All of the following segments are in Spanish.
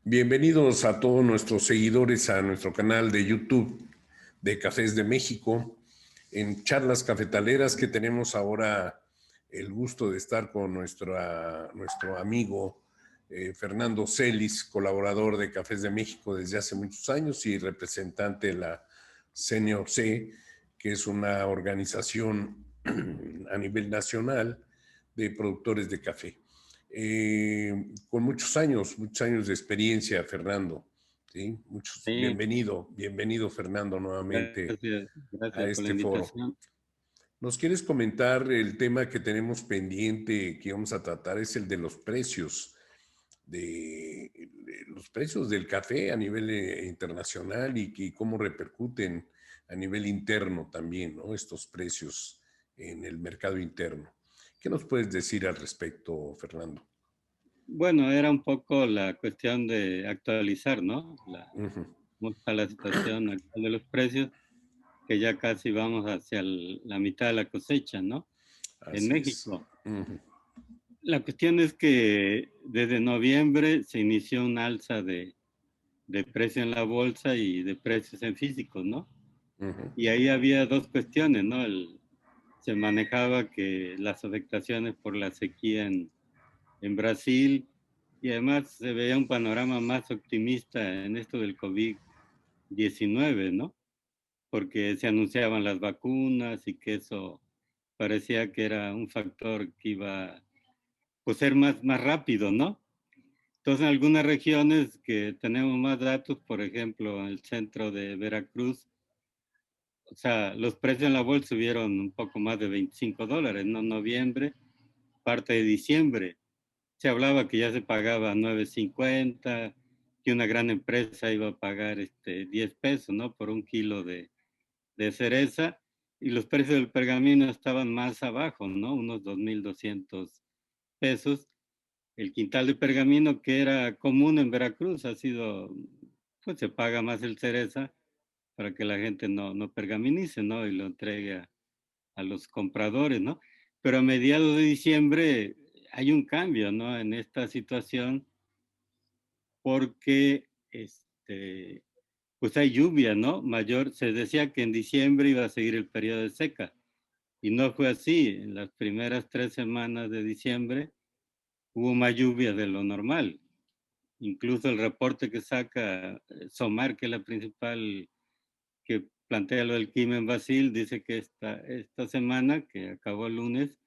Bienvenidos a todos nuestros seguidores a nuestro canal de YouTube de Cafés de México, en charlas cafetaleras que tenemos ahora el gusto de estar con nuestro amigo Fernando Celis, colaborador de Cafés de México desde hace muchos años y representante de la CNOC, que es una organización a nivel nacional de productores de café. Con muchos años de experiencia, Fernando. ¿Sí? Sí, Bienvenido Fernando nuevamente a gracias por la este foro. invitación. ¿Nos quieres comentar el tema que tenemos pendiente que vamos a tratar? Es el de los precios, de los precios del café a nivel internacional y cómo repercuten a nivel interno también, ¿no? Estos precios en el mercado interno. ¿Qué nos puedes decir al respecto, Fernando? Bueno, era un poco la cuestión de actualizar, ¿no? Ujú. Cómo está la situación actual de los precios, que ya casi vamos hacia la mitad de la cosecha, ¿no? En Así es. México. Ujú. La cuestión es que desde noviembre se inició un alza de precio en la bolsa y de precios en físicos, ¿no? Ujú. Y ahí había dos cuestiones, ¿no? Se manejaba que las afectaciones por la sequía en Brasil, y además se veía un panorama más optimista en esto del COVID-19, ¿no? Porque se anunciaban las vacunas y que eso parecía que era un factor que iba pues ser más rápido, ¿no? Entonces, en algunas regiones que tenemos más datos, por ejemplo, en el centro de Veracruz, o sea, los precios en la bolsa subieron un poco más de $25, ¿no? Noviembre, parte de diciembre. Se hablaba que ya se pagaba 9.50, que una gran empresa iba a pagar 10 pesos, ¿no? Por un kilo de cereza, y los precios del pergamino estaban más abajo, ¿no? Unos 2.200 pesos. El quintal de pergamino que era común en Veracruz ha sido, pues se paga más el cereza para que la gente no pergaminice, ¿no? Y lo entregue a los compradores, ¿no? Pero a mediados de diciembre hay un cambio, ¿no? En esta situación porque, pues hay lluvia, ¿no? Mayor, se decía que en diciembre iba a seguir el periodo de seca y no fue así. En las primeras 3 semanas de diciembre hubo más lluvia de lo normal. Incluso el reporte que saca SOMAR, que es la principal que plantea lo del clima en Brasil, dice que esta semana, que acabó el lunes,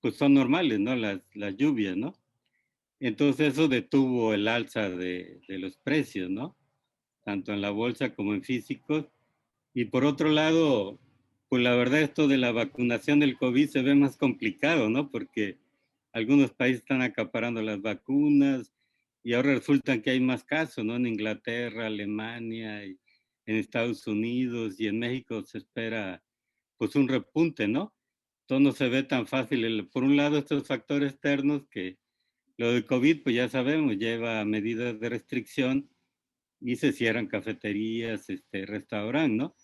pues son normales, ¿no? Las lluvias, ¿no? Entonces eso detuvo el alza de los precios, ¿no? Tanto en la bolsa como en físicos. Y por otro lado, pues la verdad esto de la vacunación del COVID se ve más complicado, ¿no? Porque algunos países están acaparando las vacunas y ahora resulta que hay más casos, ¿no? En Inglaterra, Alemania, y en Estados Unidos y en México se espera pues un repunte, ¿no? Todo no se ve tan fácil. Por un lado, estos factores externos que lo del COVID, pues ya sabemos, lleva medidas de restricción y se cierran cafeterías, restaurantes, ¿no?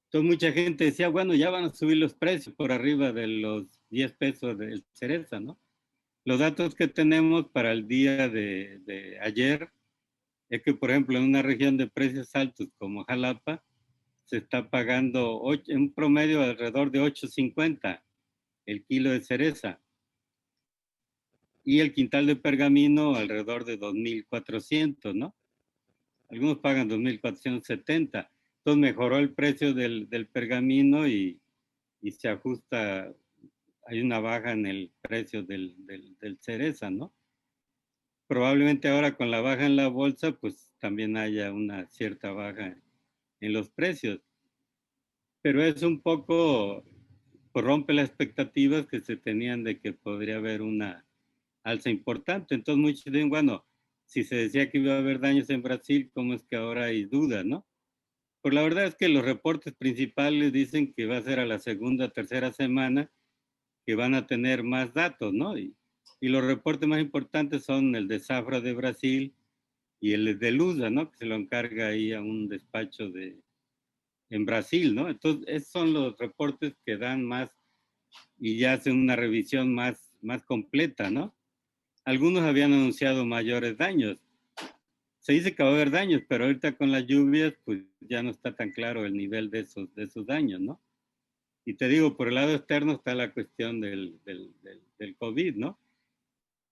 Entonces mucha gente decía, bueno, ya van a subir los precios por arriba de los 10 pesos del cereza, ¿no? Los datos que tenemos para el día de ayer es que, por ejemplo, en una región de precios altos como Jalapa, se está pagando en un promedio alrededor de 8.50 el kilo de cereza y el quintal de pergamino alrededor de 2.400, ¿no? Algunos pagan 2.470. Entonces mejoró el precio del pergamino y se ajusta, hay una baja en el precio del cereza, ¿no? Probablemente ahora con la baja en la bolsa, pues también haya una cierta baja en los precios. Pero es un poco, pues rompe las expectativas que se tenían de que podría haber una alza importante. Entonces muchos dicen, bueno, si se decía que iba a haber daños en Brasil, ¿cómo es que ahora hay dudas, no? Pues la verdad es que los reportes principales dicen que va a ser a la segunda, tercera semana que van a tener más datos, ¿no? Y los reportes más importantes son el de Safra de Brasil y el de Lusa, ¿no? Que se lo encarga ahí a un despacho en Brasil, ¿no? Entonces, esos son los reportes que dan más y ya hacen una revisión más completa, ¿no? algunos habían anunciado mayores daños. Se dice que va a haber daños, pero ahorita con las lluvias, pues ya no está tan claro el nivel de esos daños, ¿no? Y te digo, por el lado externo está la cuestión del COVID, ¿no?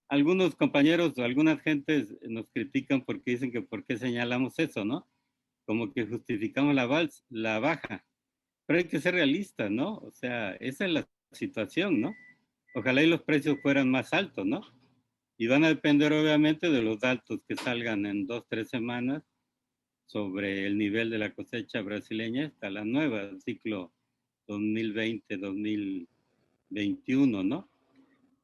Algunos compañeros o algunas gentes nos critican porque dicen que por qué señalamos eso, ¿no? Como que justificamos la baja. Pero hay que ser realistas, ¿no? O sea, esa es la situación, ¿no? Ojalá y los precios fueran más altos, ¿no? Y van a depender obviamente de los datos que salgan en 2, 3 semanas sobre el nivel de la cosecha brasileña hasta la nueva, el ciclo 2020-2021, ¿no?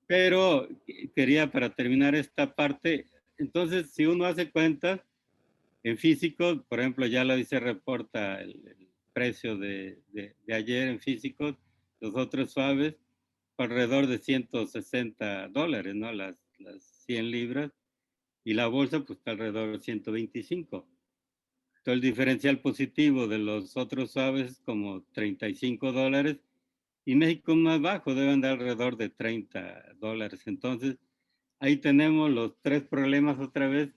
Pero quería para terminar esta parte, entonces si uno hace cuentas, en físicos, por ejemplo, ya lo dice, reporta el precio de ayer en físicos, los otros suaves, alrededor de $160, ¿no? Las 100 libras, y la bolsa pues está alrededor de 125. Entonces el diferencial positivo de los otros suaves es como $35, y México más bajo debe andar alrededor de $30. Entonces ahí tenemos los tres problemas otra vez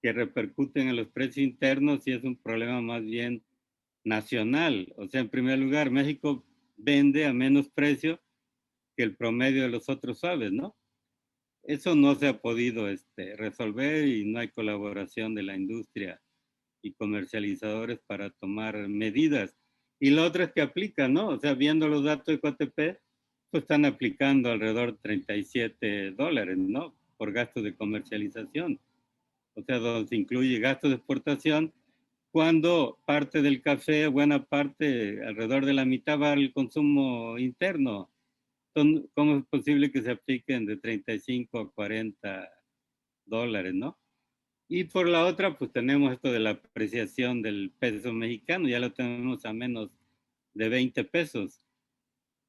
que repercuten en los precios internos, y es un problema más bien nacional. O sea, en primer lugar, México vende a menos precio que el promedio de los otros suaves, ¿no? Eso no se ha podido resolver, y no hay colaboración de la industria y comercializadores para tomar medidas. Y lo otro es que aplican, ¿no? O sea, viendo los datos de COTP, pues están aplicando alrededor de $37, ¿no? Por gastos de comercialización. O sea, donde se incluye gastos de exportación, cuando parte del café, buena parte, alrededor de la mitad, va al consumo interno. Entonces, ¿cómo es posible que se apliquen de 35 a $40, no? Y por la otra, pues tenemos esto de la apreciación del peso mexicano, ya lo tenemos a menos de 20 pesos.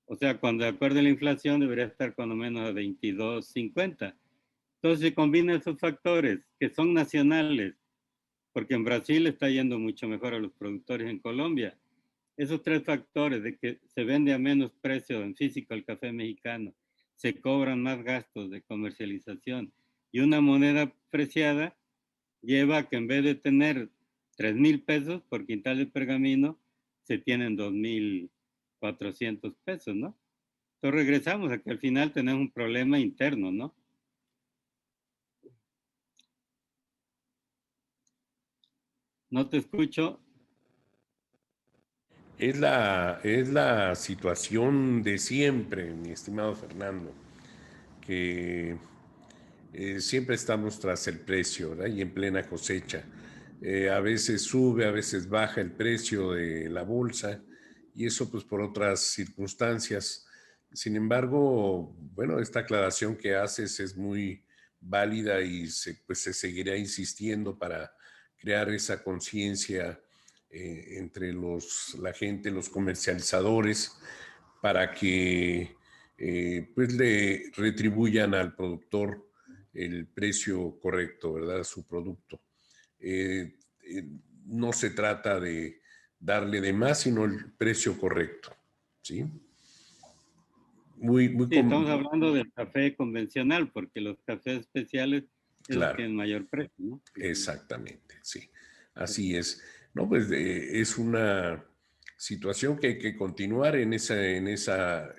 O sea, cuando de acuerdo a la inflación debería estar cuando menos a 22.50. Entonces se combinan esos factores que son nacionales, porque en Brasil está yendo mucho mejor a los productores en Colombia. Esos tres factores de que se vende a menos precio en físico el café mexicano, se cobran más gastos de comercialización y una moneda preciada, lleva a que en vez de tener 3,000 pesos por quintal de pergamino, se tienen 2,400 pesos, ¿no? Entonces regresamos a que al final tenemos un problema interno, ¿no? No te escucho. Es la situación de siempre, mi estimado Fernando, que siempre estamos tras el precio, ¿verdad? Y en plena cosecha. A veces sube, a veces baja el precio de la bolsa, y eso pues por otras circunstancias. Sin embargo, bueno, esta aclaración que haces es muy válida, y pues se seguirá insistiendo para crear esa conciencia entre la gente, los comercializadores, para que pues le retribuyan al productor el precio correcto, ¿verdad? Su producto. Eh, eh, no se trata de darle de más, sino el precio correcto, ¿sí? Muy, muy, Sí, estamos hablando del café convencional, porque los cafés especiales, esos claro, tienen mayor precio, ¿no? exactamente, sí, así es. No, pues es una situación que hay que continuar en esa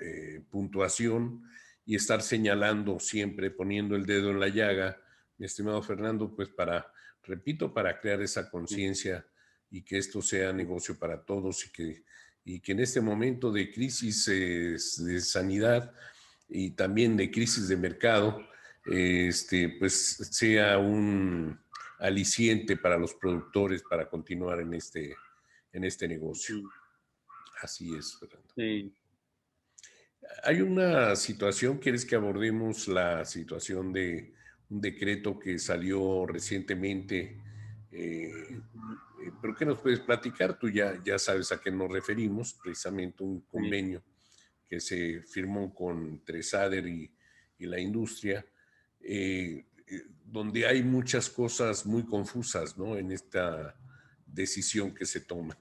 puntuación, y estar señalando siempre, poniendo el dedo en la llaga, mi estimado Fernando, pues repito, para crear esa conciencia, y que esto sea negocio para todos, y que en este momento de crisis de sanidad, y también de crisis de mercado, pues sea un aliciente para los productores para continuar en este negocio. Así es, Fernando. Sí. Hay una situación, ¿quieres que abordemos la situación de un decreto que salió recientemente? ¿Pero qué nos puedes platicar? Tú ya sabes a qué nos referimos, precisamente un Sí. convenio que se firmó entre SADER y la industria, donde hay muchas cosas muy confusas, ¿no? En esta decisión que se toma.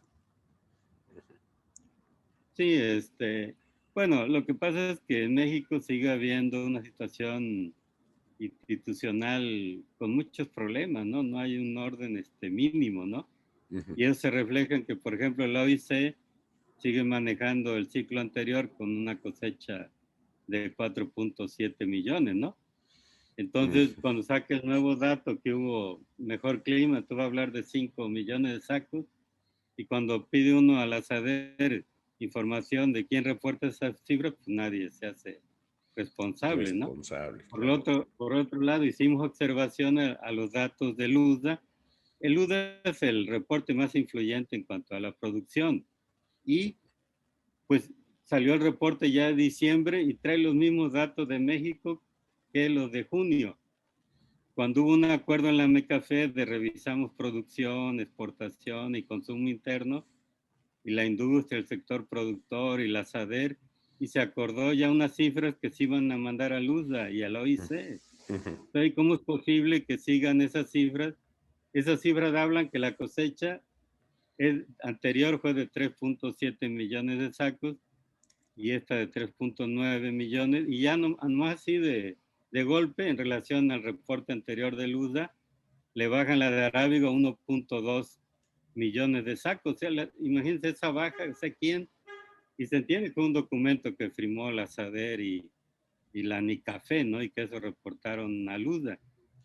Sí, bueno, lo que pasa es que en México sigue habiendo una situación institucional con muchos problemas, ¿no? No hay un orden mínimo, ¿no? Ujú. Y eso se refleja en que, por ejemplo, la OIC sigue manejando el ciclo anterior con una cosecha de 4.7 millones, ¿no? Entonces, Ujú. cuando saque el nuevo dato que hubo mejor clima, tú vas a hablar de 5 millones de sacos, y cuando pide uno a la SADER información de quién reporta esas cifras, pues nadie se hace responsable, ¿no? Responsable, claro. Por otro lado, hicimos observaciones a los datos del USDA. El USDA es el reporte más influyente en cuanto a la producción y pues salió el reporte ya de diciembre y trae los mismos datos de México que los de junio. Cuando hubo un acuerdo en la MECAFE de revisamos producción, exportación y consumo interno, y la industria, el sector productor y la SADER, y se acordó ya unas cifras que se iban a mandar a LUSDA y a la OIC. Ujú. Entonces, ¿cómo es posible que sigan esas cifras? Esas cifras hablan que la cosecha anterior fue de 3.7 millones de sacos y esta de 3.9 millones, y ya no así de golpe en relación al reporte anterior de LUSDA, le bajan la de Arábigo a 1.2 millones de sacos. O sea, imagínense esa baja, sé quién, y se entiende que fue un documento que firmó la SADER y la NICAFE, ¿no? Y que eso reportaron a LUSDA.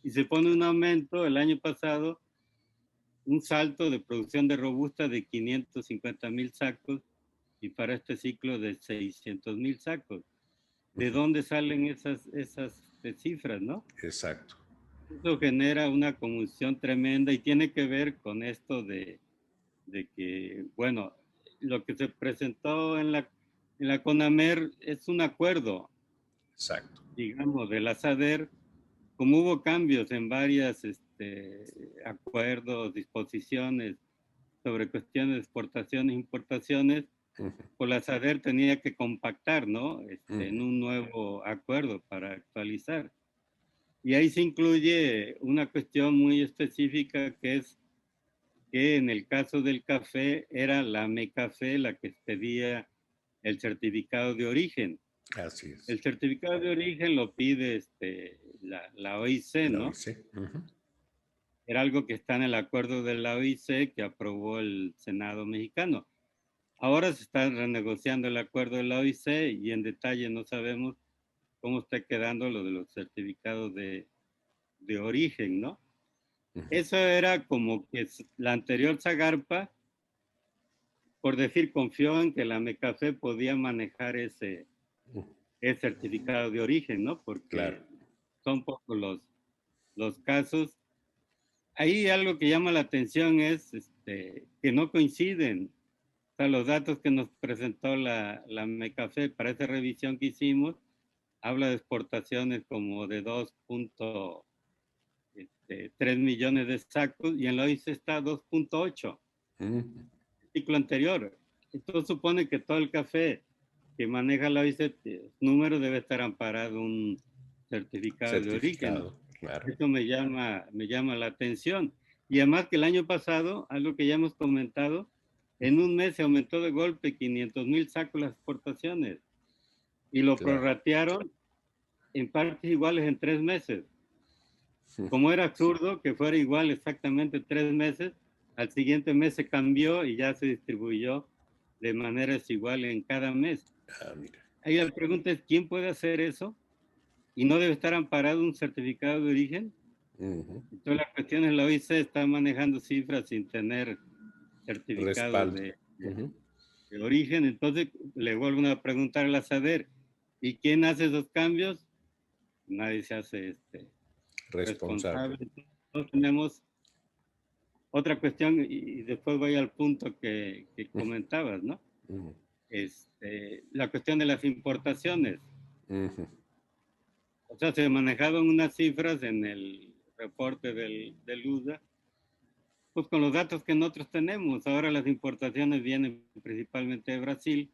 Y se pone un aumento el año pasado, un salto de producción de robusta de 550,000 sacos y para este ciclo de 600,000 sacos. ¿De Ujú. dónde salen esas cifras, no? Exacto. Eso genera una conmoción tremenda y tiene que ver con esto de que, bueno, lo que se presentó en la CONAMER es un acuerdo, Exacto. digamos, de la SADER, como hubo cambios en varias acuerdos, disposiciones sobre cuestiones de exportaciones e importaciones, Ujú. pues la SADER tenía que compactar, ¿no? En Ujú. un nuevo acuerdo para actualizar. Y ahí se incluye una cuestión muy específica que es que en el caso del café era la MECAFE la que pedía el certificado de origen. Así es. El certificado de origen lo pide la OIC, La ¿no? hice. Ujú. Era algo que está en el acuerdo de la OIC que aprobó el Senado mexicano. Ahora se está renegociando el acuerdo de la OIC y en detalle no sabemos cómo está quedando lo de los certificados de origen, ¿no? Ujú. Eso era como que la anterior Zagarpa, por decir, confió en que la MECAFE podía manejar Ujú. ese certificado de origen, ¿no? Claro. Porque son pocos los casos. Ahí algo que llama la atención es que no coinciden. O sea, los datos que nos presentó la MECAFE para esa revisión que hicimos, habla de exportaciones como de 2.3 millones de sacos y en la OIC está 2.8, Ujú. el ciclo anterior. Esto supone que todo el café que maneja la OIC, número debe estar amparado un certificado de origen. Certificado. Claro. Eso me llama la atención. Y además que el año pasado, algo que ya hemos comentado, en un mes se aumentó de golpe 500,000 sacos las exportaciones y lo Claro. prorratearon en partes iguales en 3 meses. Ujú. Como era absurdo que fuera igual exactamente 3 meses, al siguiente mes se cambió y ya se distribuyó de manera desigual en cada mes. Ah, mira. Ahí la pregunta es, ¿quién puede hacer eso? ¿Y no debe estar amparado un certificado de origen? Ujú. Entonces la cuestión es la OIC está manejando cifras sin tener certificado Respaldo. Ujú. de origen. Entonces le vuelvo a preguntar a la SADER, ¿y quién hace esos cambios? Nadie se hace Responsable. responsable. Entonces tenemos otra cuestión y después voy al punto que Ujú. comentabas, ¿no? Ujú. La cuestión de las importaciones. Ujú. O sea, se manejaban unas cifras en el reporte del USDA, pues con los datos que nosotros tenemos. Ahora las importaciones vienen principalmente de Brasil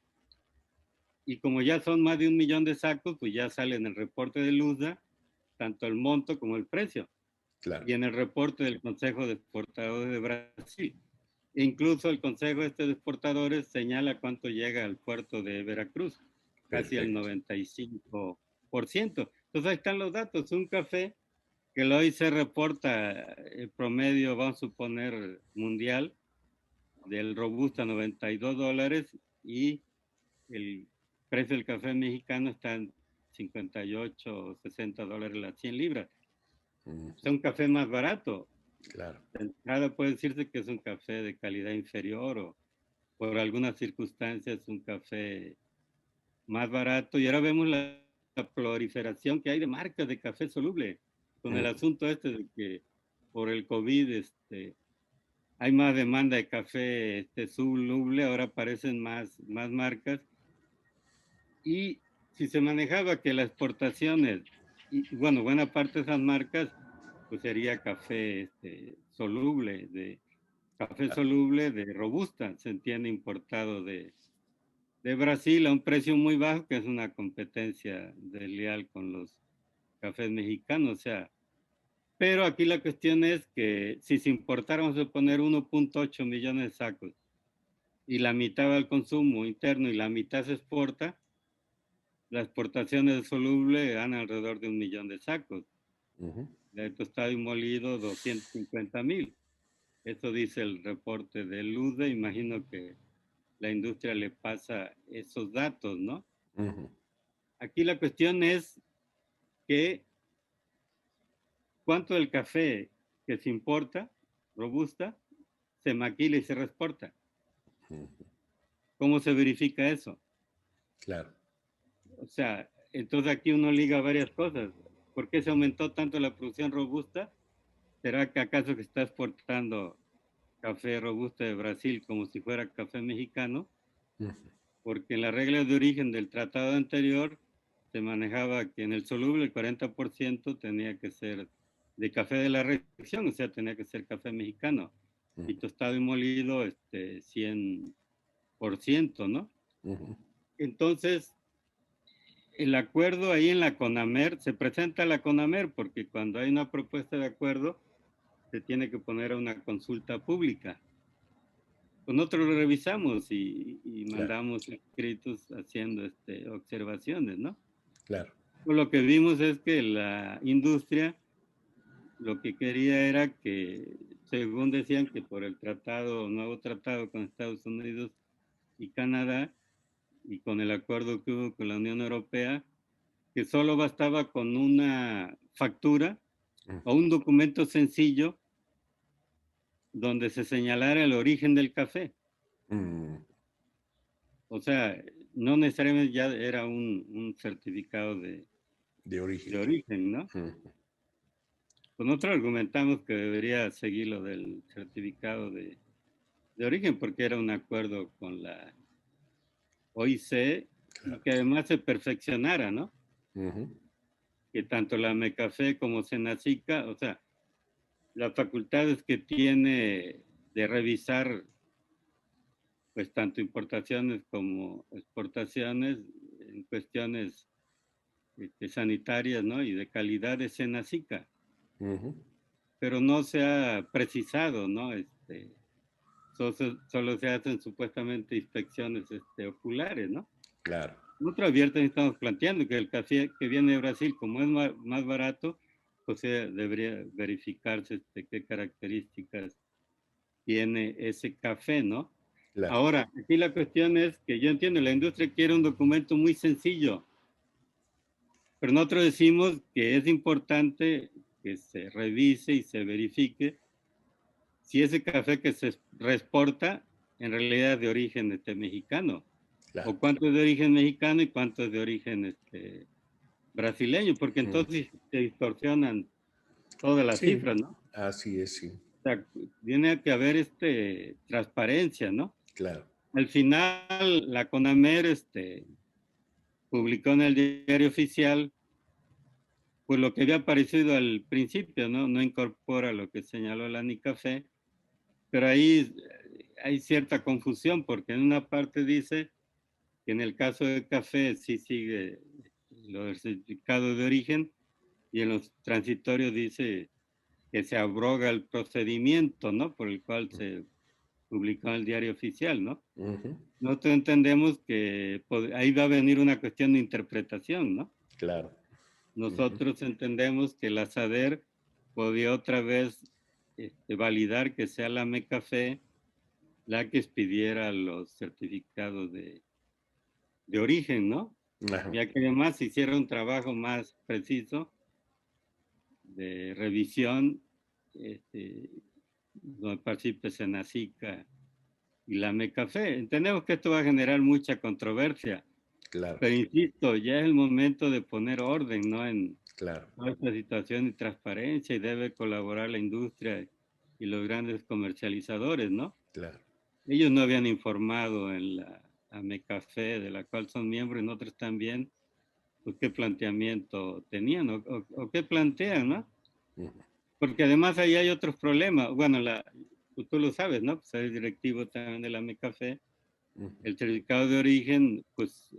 y como ya son más de 1 millón de sacos, pues ya sale en el reporte del USDA tanto el monto como el precio Claro. y en el reporte del Consejo de Exportadores de Brasil. E incluso el Consejo de Exportadores señala cuánto llega al puerto de Veracruz, casi el Perfecto. 95%. Entonces Entonces ahí están los datos. Un café que hoy se reporta el promedio, vamos a suponer, mundial, del Robusta $92 y el precio del café mexicano está en 58 o $60 las 100 libras. Es un café más barato. Claro. De entrada puede decirse que es un café de calidad inferior o por algunas circunstancias un café más barato. Y ahora vemos la proliferación que hay de marcas de café soluble, con el asunto este de que por el COVID hay más demanda de café soluble, ahora aparecen más marcas. Y si se manejaba que las exportaciones, y bueno, buena parte de esas marcas, pues sería café soluble, de robusta, se entiende, importado de Brasil a un precio muy bajo, que es una competencia desleal con los cafés mexicanos, o sea, pero aquí la cuestión es que si se importaron, vamos a poner 1.8 millones de sacos y la mitad va al consumo interno y la mitad se exporta, las exportaciones de soluble dan alrededor de 1 millón de sacos. De tostado y molido, 250,000. Eso dice el reporte del UDE. Imagino que la industria le pasa esos datos, ¿no? Aquí la cuestión es que cuánto del café que se importa, robusta, se maquila y se reexporta. ¿Cómo se verifica eso? Claro. O sea, entonces aquí uno liga varias cosas. ¿Por qué se aumentó tanto la producción robusta? ¿Será que acaso que está exportando café robusta de Brasil como si fuera café mexicano? Porque en las reglas de origen del tratado anterior se manejaba que en el soluble el 40% tenía que ser de café de la región, o sea, tenía que ser café mexicano. Y tostado y molido 100%, ¿no? Entonces, el acuerdo ahí en la CONAMER, se presenta la CONAMER porque cuando hay una propuesta de acuerdo se tiene que poner a una consulta pública. Nosotros lo revisamos y mandamos escritos haciendo observaciones, ¿no? Claro. Lo que vimos es que la industria lo que quería era que, según decían, que por el nuevo tratado con Estados Unidos y Canadá y con el acuerdo que hubo con la Unión Europea, que solo bastaba con una factura o un documento sencillo donde se señalara el origen del café. O sea, no necesariamente ya era un certificado de origen. De origen, ¿no? Pues nosotros argumentamos que debería seguir lo del certificado de origen porque era un acuerdo con la OIC y que además se perfeccionara, ¿no? Que tanto la MECAFE como Senacica, o sea, las facultades que tiene de revisar pues tanto importaciones como exportaciones en cuestiones sanitarias, ¿no? Y de calidad de Senacica. Pero no se ha precisado, ¿no? Solo se hacen supuestamente inspecciones oculares, ¿no? Claro. Nosotros abiertamente estamos planteando que el café que viene de Brasil, como es más barato, pues debería verificarse qué características tiene ese café, ¿no? Claro. Ahora, aquí la cuestión es que yo entiendo, la industria quiere un documento muy sencillo, pero nosotros decimos que es importante que se revise y se verifique si ese café que se reexporta en realidad es de origen mexicano. Claro. O cuánto es de origen mexicano y cuánto es de origen brasileño, porque entonces se distorsionan todas las cifras, ¿no? Así es, sí. O sea, tiene que haber transparencia, ¿no? Claro. Al final, la CONAMER publicó en el Diario Oficial pues lo que había aparecido al principio, ¿no? No incorpora lo que señaló la ANICAFE, pero ahí hay cierta confusión porque en una parte dice que en el caso del café sí sigue lo del certificado de origen y en los transitorios dice que se abroga el procedimiento, ¿no? Por el cual se publicó en el Diario Oficial, ¿no? Nosotros entendemos que ahí va a venir una cuestión de interpretación, ¿no? Claro. nosotros entendemos que la SADER podía otra vez validar que sea la MECAFE la que expidiera los certificados de origen, ¿no? Ajá, Ya que además se hiciera un trabajo más preciso de revisión, donde participe Senacica y la MECAFE. Entendemos que esto va a generar mucha controversia, claro, pero insisto, ya es el momento de poner orden, ¿no? En claro, toda esta situación y transparencia, y debe colaborar la industria y los grandes comercializadores, ¿no? claro. Ellos no habían informado en la AMECAFE, de la cual son miembros, y nosotros también, pues qué planteamiento tenían o qué plantean, ¿no? Ujú, Porque además ahí hay otros problemas. Bueno, pues tú lo sabes, ¿no? Pues eres directivo también de la AMECAFE. ujú. El certificado de origen, pues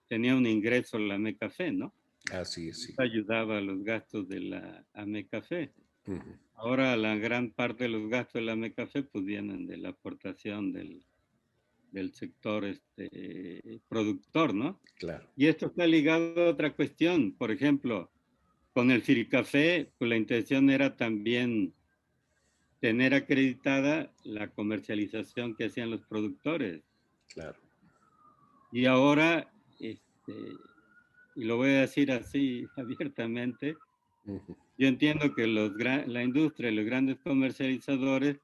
tenía un ingreso a la AMECAFE, ¿no? Así es, Eso sí. ayudaba a los gastos de la AMECAFE. Ujú, Ahora la gran parte de los gastos de la AMECAFE pues vienen de la aportación del sector productor, ¿no? claro, Y esto está ligado a otra cuestión. Por ejemplo, con el Firicafé, pues la intención era también tener acreditada la comercialización que hacían los productores. claro. Y ahora, y lo voy a decir así abiertamente, Ujú, yo entiendo que la industria y los grandes comercializadores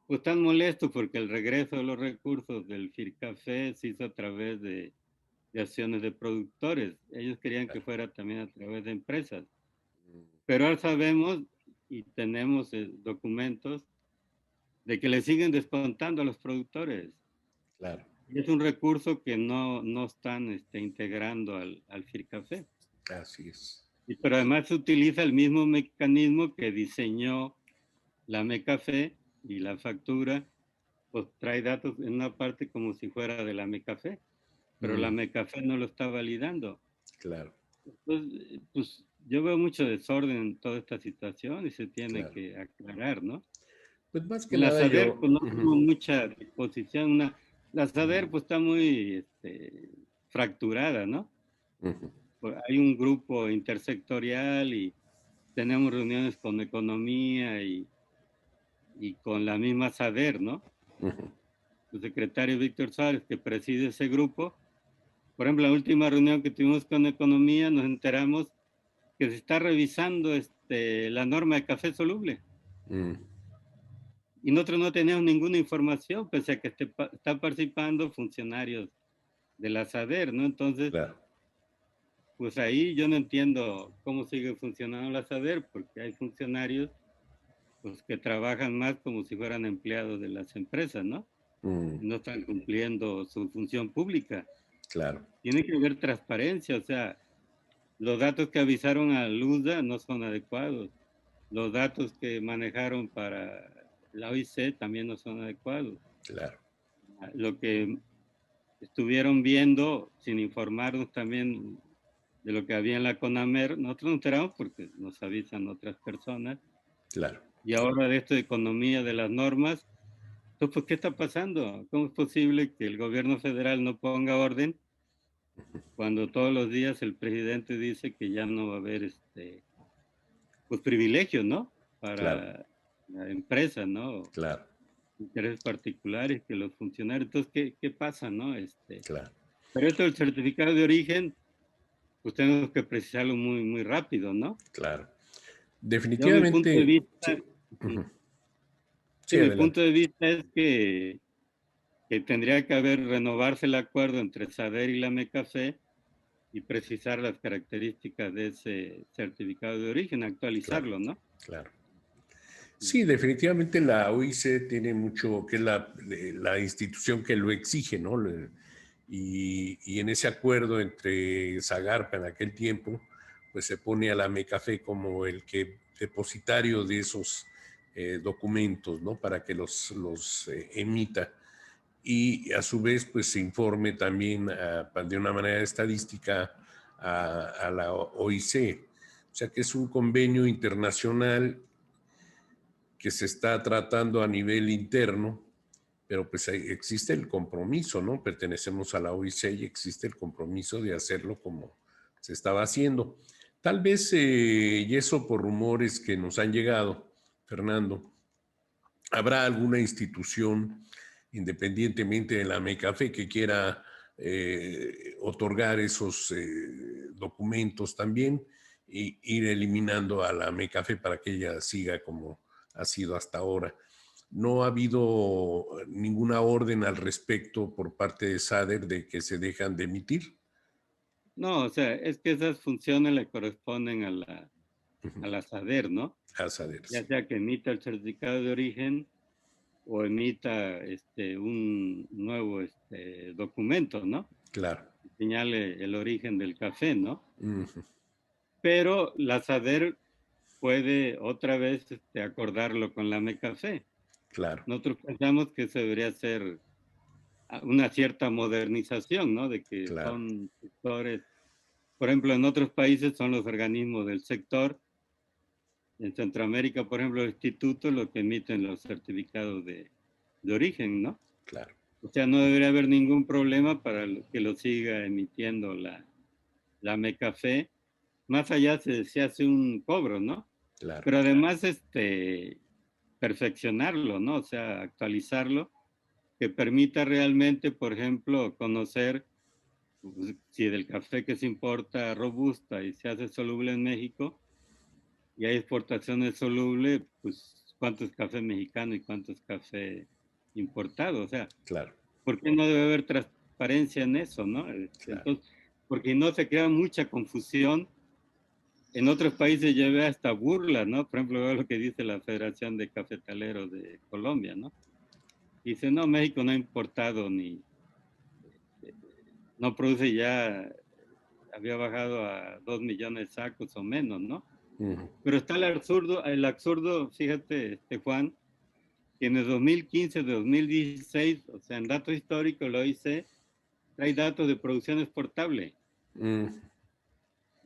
pues están molestos porque el regreso de los recursos del FIRCAFE se hizo a través de acciones de productores. Ellos querían que claro. fuera también a través de empresas. Mm, Pero ahora sabemos y tenemos documentos de que le siguen descontando a los productores. claro, Y es un recurso que no están integrando al FIRCAFE. así es. Pero además se utiliza el mismo mecanismo que diseñó la MECAFE, y la factura pues trae datos en una parte como si fuera de la MECAFE, pero la Mm, MECAFE no lo está validando. claro, Pues yo veo mucho desorden en toda esta situación y se tiene claro. que aclarar, ¿no? Pues más que En la nada SADER, yo, pues no ujú, tenemos mucha disposición. La SADER, mm, pues está muy fracturada, ¿no? ujú, Hay un grupo intersectorial y tenemos reuniones con economía y con la misma SADER, ¿no? ujú, El secretario Víctor Suárez, que preside ese grupo. Por ejemplo, la última reunión que tuvimos con economía, nos enteramos que se está revisando la norma de café soluble. mm, Y nosotros no tenemos ninguna información, pese a que están participando funcionarios de la SADER, ¿no? Entonces, claro, pues ahí yo no entiendo cómo sigue funcionando la SADER, porque hay funcionarios pues, que trabajan más como si fueran empleados de las empresas, ¿no? mm, Y no están cumpliendo su función pública. claro, Tiene que haber transparencia, o sea, los datos que avisaron a Luzda no son adecuados. Los datos que manejaron para la OIC también no son adecuados. claro. Lo que estuvieron viendo, sin informarnos también de lo que había en la CONAMER, nosotros nos enteramos porque nos avisan otras personas. Claro. Y ahora de esto de economía de las normas, entonces, pues, ¿qué está pasando? ¿Cómo es posible que el gobierno federal no ponga orden cuando todos los días el presidente dice que ya no va a haber pues privilegios, ¿no? Claro, Para la empresa, ¿no? claro, Intereses particulares que los funcionarios. Entonces, ¿qué pasa, no? claro, Pero esto del certificado de origen, pues tenemos que precisarlo muy, muy rápido, ¿no? claro. Yo, mi punto de Definitivamente, vista, sí. Ujú. sí, Sí, mi punto adelante. de vista es que tendría que haber renovarse el acuerdo entre SADER y la MECAFE y precisar las características de ese certificado de origen, Claro, actualizarlo, ¿no? claro. Sí, definitivamente la OIC tiene mucho, que es la institución que lo exige, ¿no? Y en ese acuerdo entre Zagarpa en aquel tiempo, pues se pone a la MECAFE como el que depositario de esos documentos, ¿no? Para que los emita. Y a su vez, pues se informe también de una manera estadística a la OIC. O sea que es un convenio internacional que se está tratando a nivel interno, pero pues existe el compromiso, ¿no? Pertenecemos a la OIC y existe el compromiso de hacerlo como se estaba haciendo. Tal vez, y eso por rumores que nos han llegado, Fernando, habrá alguna institución, independientemente de la MECAFE, que quiera otorgar esos documentos también e ir eliminando a la MECAFE para que ella siga como ha sido hasta ahora. No ha habido ninguna orden al respecto por parte de SADER de que se dejan de emitir. No, o sea, es que esas funciones le corresponden a la SADER, ¿no? A SADER, Ya sí. sea que emita el certificado de origen o emita un nuevo documento, ¿no? Claro. Que señale el origen del café, ¿no? Ujú. Pero la SADER puede otra vez acordarlo con la MECAFE. Claro, Nosotros pensamos que eso debería ser una cierta modernización, ¿no? De que claro, son sectores, por ejemplo, en otros países son los organismos del sector. En Centroamérica, por ejemplo, el instituto lo que emiten los certificados de origen, ¿no? claro, O sea, no debería haber ningún problema para que lo siga emitiendo la MECAFE. Más allá se hace un cobro, ¿no? claro, Pero además, perfeccionarlo, ¿no? O sea, actualizarlo, que permita realmente, por ejemplo, conocer pues, si del café que se importa robusta y se hace soluble en México y hay exportaciones solubles, pues cuánto es café mexicano y cuánto es café importado. O sea, claro, ¿por qué no debe haber transparencia en eso, no? claro. Entonces, porque no se crea mucha confusión. En otros países ya ve hasta burla, ¿no? Por ejemplo, veo lo que dice la Federación de Cafetaleros de Colombia, ¿no? Dice, no, México no ha importado ni, no produce ya, había bajado a 2 millones de sacos o menos, ¿no? Ujú. Pero está el absurdo, fíjate, Juan, que en el 2015, 2016, o sea, en datos históricos, lo hice, trae datos de producción exportable. Ujú.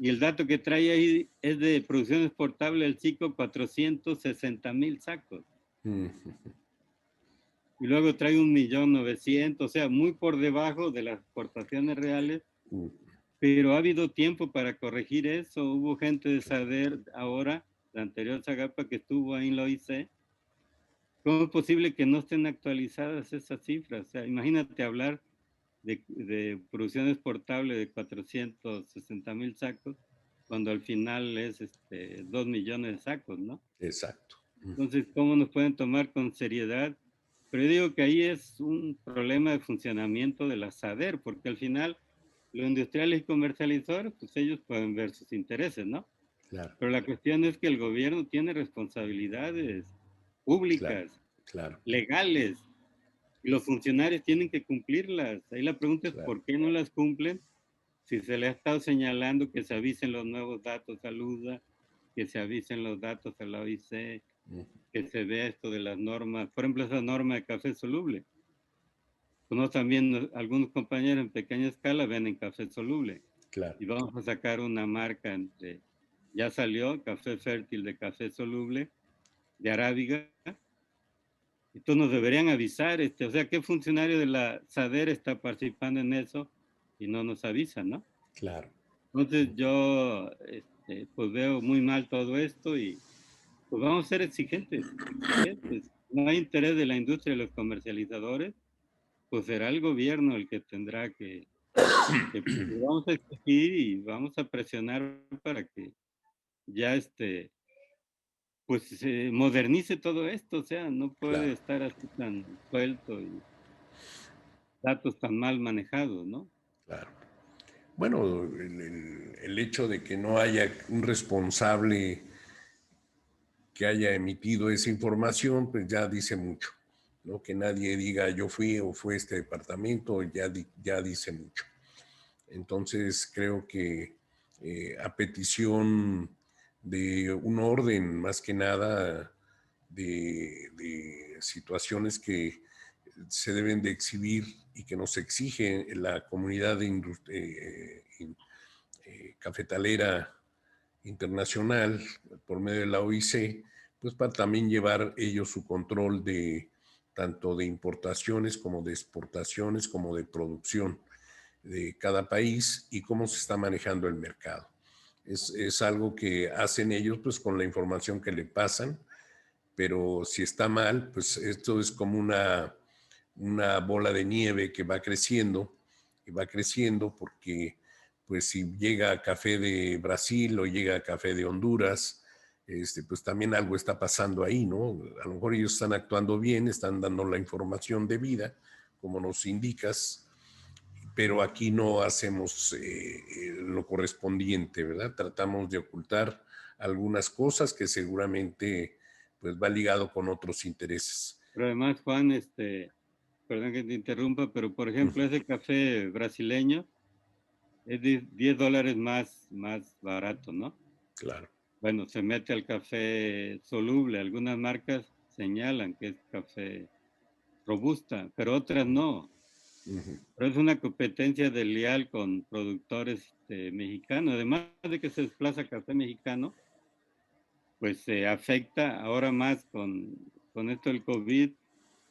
Y el dato que trae ahí es de producción exportable del ciclo 460,000 sacos. Ujú. Y luego trae 1,900,000, o sea, muy por debajo de las exportaciones reales, Ujú. pero ha habido tiempo para corregir eso. Hubo gente de SADER ahora, la anterior Zagapa que estuvo ahí en la OIC. ¿Cómo es posible que no estén actualizadas esas cifras? O sea, imagínate hablar de producción exportable de 460,000 sacos, cuando al final es 2 millones de sacos, ¿no? Exacto. Ujú. Entonces, ¿cómo nos pueden tomar con seriedad? Pero yo digo que ahí es un problema de funcionamiento de la SADER, porque al final los industriales y comercializadores, pues ellos pueden ver sus intereses, ¿no? Claro, Pero la cuestión es que el gobierno tiene responsabilidades claro, públicas, claro, legales, y los funcionarios tienen que cumplirlas. Ahí la pregunta es claro. por qué no las cumplen si se le ha estado señalando que se avisen los nuevos datos a LUDA, que se avisen los datos a la OIC, Ujú. que se vea esto de las normas, por ejemplo, esa norma de café soluble. Como también algunos compañeros en pequeña escala venden café soluble Claro, y vamos a sacar una marca ya salió, café fértil de café soluble de Arábiga. Entonces nos deberían avisar, o sea, ¿qué funcionario de la SADER está participando en eso y no nos avisan, ¿no? claro. Entonces yo, pues veo muy mal todo esto y pues vamos a ser exigentes, exigentes. No hay interés de la industria y los comercializadores, pues será el gobierno el que tendrá que pues, vamos a exigir y vamos a presionar para que ya pues se modernice todo esto, o sea, no puede Claro. estar así tan suelto y datos tan mal manejados, ¿no? Claro. Bueno, el hecho de que no haya un responsable que haya emitido esa información, pues ya dice mucho, ¿no? Que nadie diga yo fui o fue este departamento, ya dice mucho. Entonces creo que a petición de un orden, más que nada, de situaciones que se deben de exhibir y que nos exige la comunidad cafetalera internacional por medio de la OIC, pues para también llevar ellos su control de tanto de importaciones como de exportaciones como de producción de cada país y cómo se está manejando el mercado. Es algo que hacen ellos pues con la información que le pasan, pero si está mal, pues esto es como una bola de nieve que va creciendo y va creciendo porque pues si llega café de Brasil o llega café de Honduras, pues también algo está pasando ahí, ¿no? A lo mejor ellos están actuando bien, están dando la información debida, como nos indicas, pero aquí no hacemos lo correspondiente, ¿verdad? Tratamos de ocultar algunas cosas que seguramente pues va ligado con otros intereses. Pero además, Juan, perdón que te interrumpa, pero por ejemplo, ese café brasileño es de $10 más barato, ¿no? Claro. Bueno, se mete al café soluble. Algunas marcas señalan que es café robusta, pero otras no. Ujú. Pero es una competencia desleal con productores mexicanos. Además de que se desplaza café mexicano, pues se afecta ahora más con esto del COVID.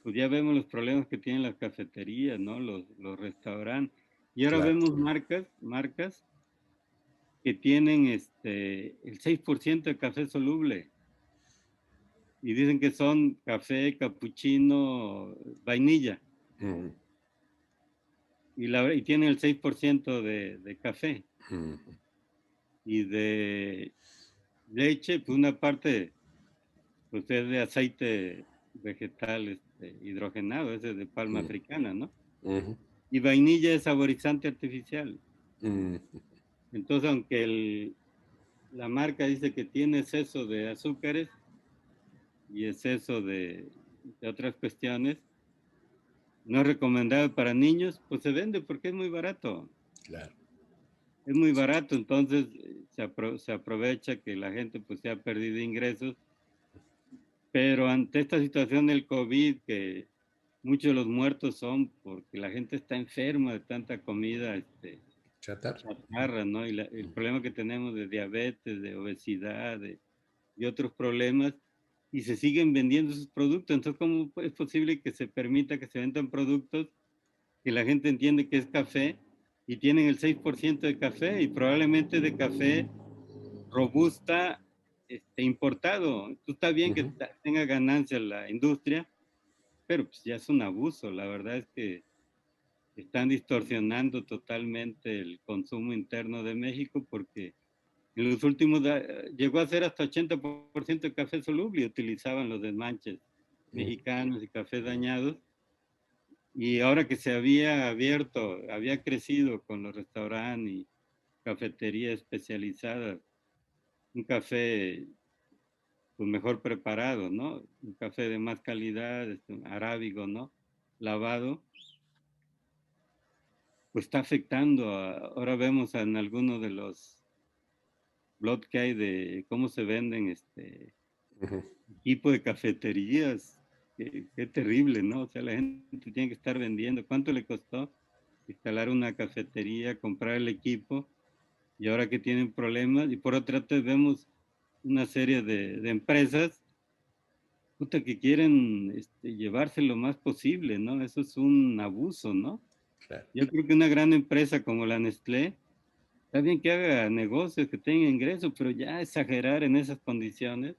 Pues ya vemos los problemas que tienen las cafeterías, ¿no? Los restaurantes. Y ahora Claro. vemos marcas que tienen el 6% de café soluble. Y dicen que son café, capuchino, vainilla. Ujú. Y tienen el 6% de café. Ujú. Y de leche, pues una parte pues es de aceite vegetal hidrogenado, ese de palma Ujú. africana, ¿no? Ujú. Y vainilla es saborizante artificial. Ujú. Entonces, aunque la marca dice que tiene exceso de azúcares y exceso de otras cuestiones, no es recomendable para niños, pues se vende porque es muy barato. Claro. Es muy barato, entonces se aprovecha que la gente pues se ha perdido ingresos, pero ante esta situación del COVID, que muchos de los muertos son porque la gente está enferma de tanta comida Chatar. chatarra, ¿no? Y el problema que tenemos de diabetes, de obesidad, y otros problemas, y se siguen vendiendo esos productos. Entonces, ¿cómo es posible que se permita que se vendan productos que la gente entiende que es café y tienen el 6% de café y probablemente de café robusta importado? Tú está bien que Ujú. tenga ganancias la industria, pero pues ya es un abuso. La verdad es que están distorsionando totalmente el consumo interno de México porque en los últimos llegó a ser hasta 80% de café soluble y utilizaban los desmanches Ujú. mexicanos y cafés dañados. Y ahora que se había abierto, había crecido con los restaurantes y cafeterías especializadas, un café pues mejor preparado, ¿no? Un café de más calidad, arábigo, ¿no? Lavado, pues está afectando. Ahora vemos en algunos de los blogs que hay de cómo se venden Ujú. equipo de cafeterías. Qué terrible, ¿no? O sea, la gente tiene que estar vendiendo. ¿Cuánto le costó instalar una cafetería, comprar el equipo? Y ahora que tienen problemas, y por otra parte vemos una serie de empresas puta, que quieren llevarse lo más posible, ¿no? Eso es un abuso, ¿no? Claro. Yo creo que una gran empresa como la Nestlé, está bien que haga negocios, que tenga ingresos, pero ya exagerar en esas condiciones,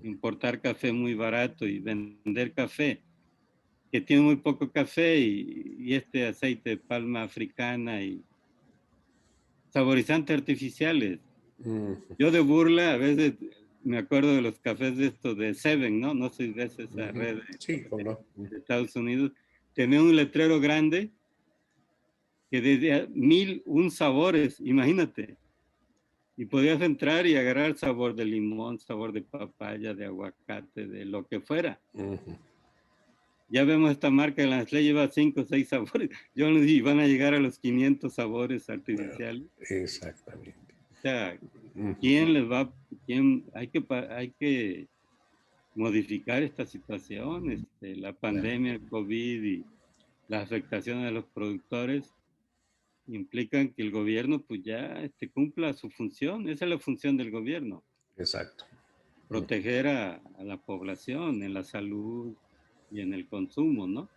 importar café muy barato y vender café que tiene muy poco café y este aceite de palma africana y saborizantes artificiales. Ujú. Yo de burla a veces me acuerdo de los cafés de estos de Seven, ¿no? No sé si ves esa Ujú. red de Sí, cómo cafeterías no. Ujú. de Estados Unidos. Tenía un letrero grande que decía 1001 sabores, imagínate. Y podías entrar y agarrar sabor de limón, sabor de papaya, de aguacate, de lo que fuera. Ujú. Ya vemos esta marca de la Nestlé lleva 5 o 6 sabores. Yo no dije, van a llegar a los 500 sabores Bueno, artificiales. exactamente. O sea, Ujú. ¿quién les va? ¿Quién? Hay que modificar esta situación. La Claro. pandemia, el COVID y la afectación de los productores implican que el gobierno pues ya cumpla su función. Esa es la función del gobierno, Exacto. Ujú. proteger a la población en la salud y en el consumo, ¿no?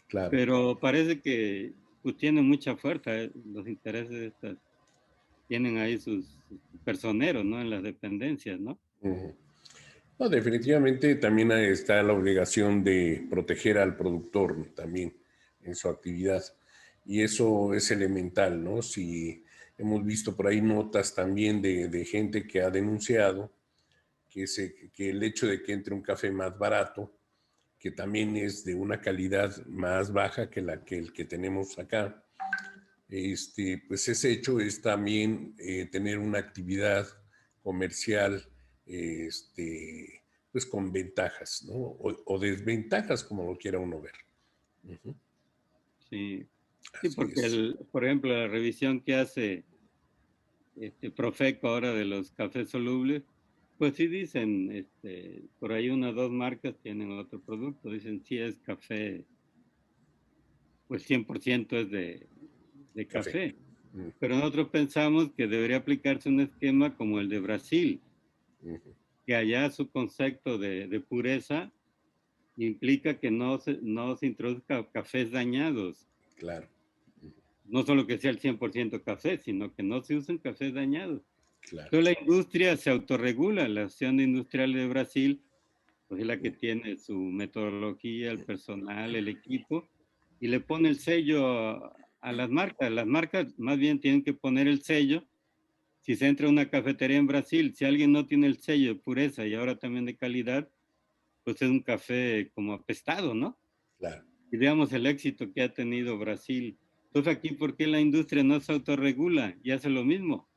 Claro. Pero parece que pues tiene mucha fuerza los intereses de estas tienen ahí sus personeros, ¿no? En las dependencias, ¿no? Ujú. No, definitivamente también está la obligación de proteger al productor, ¿no? También en su actividad. Y eso es elemental, ¿no? Si hemos visto por ahí notas también de gente que ha denunciado que el hecho de que entre un café más barato, que también es de una calidad más baja que el que tenemos acá, pues ese hecho es también tener una actividad comercial, pues con ventajas, ¿no? O desventajas, como lo quiera uno ver. Ujú. Sí, sí, Así porque es. por ejemplo, la revisión que hace Profeco ahora de los cafés solubles, pues sí dicen, por ahí una o dos marcas tienen otro producto, dicen sí es café, pues 100% es de Café. café. Mm, Pero nosotros pensamos que debería aplicarse un esquema como el de Brasil, ujú. que allá su concepto de pureza implica que no se introduzca cafés dañados. Claro, No solo que sea el 100% café, sino que no se usen cafés dañados. claro. Entonces la industria se autorregula, la Asociación Industrial de Brasil, pues es la que tiene su metodología, el personal, el equipo, y le pone el sello a las marcas. Las marcas más bien tienen que poner el sello. Si se entra a una cafetería en Brasil, si alguien no tiene el sello de pureza y ahora también de calidad, pues es un café como apestado, ¿no? Claro. Y veamos el éxito que ha tenido Brasil. Entonces aquí, ¿por qué la industria no se autorregula y hace lo mismo?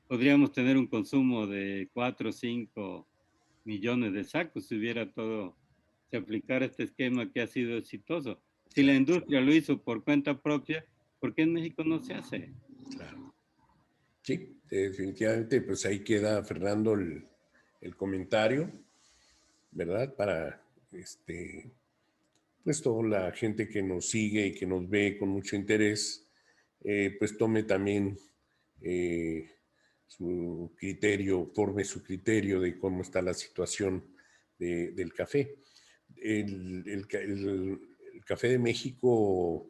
Podríamos tener un consumo de 4 o 5 millones de sacos si hubiera todo, si aplicara este esquema que ha sido exitoso. Si la Claro, industria lo hizo por cuenta propia, ¿por qué en México no se hace? claro. Sí, definitivamente, pues ahí queda, Fernando, el comentario, ¿verdad? Para pues toda la gente que nos sigue y que nos ve con mucho interés, pues tome también eh, su criterio, forme su criterio de cómo está la situación del café. El café de México,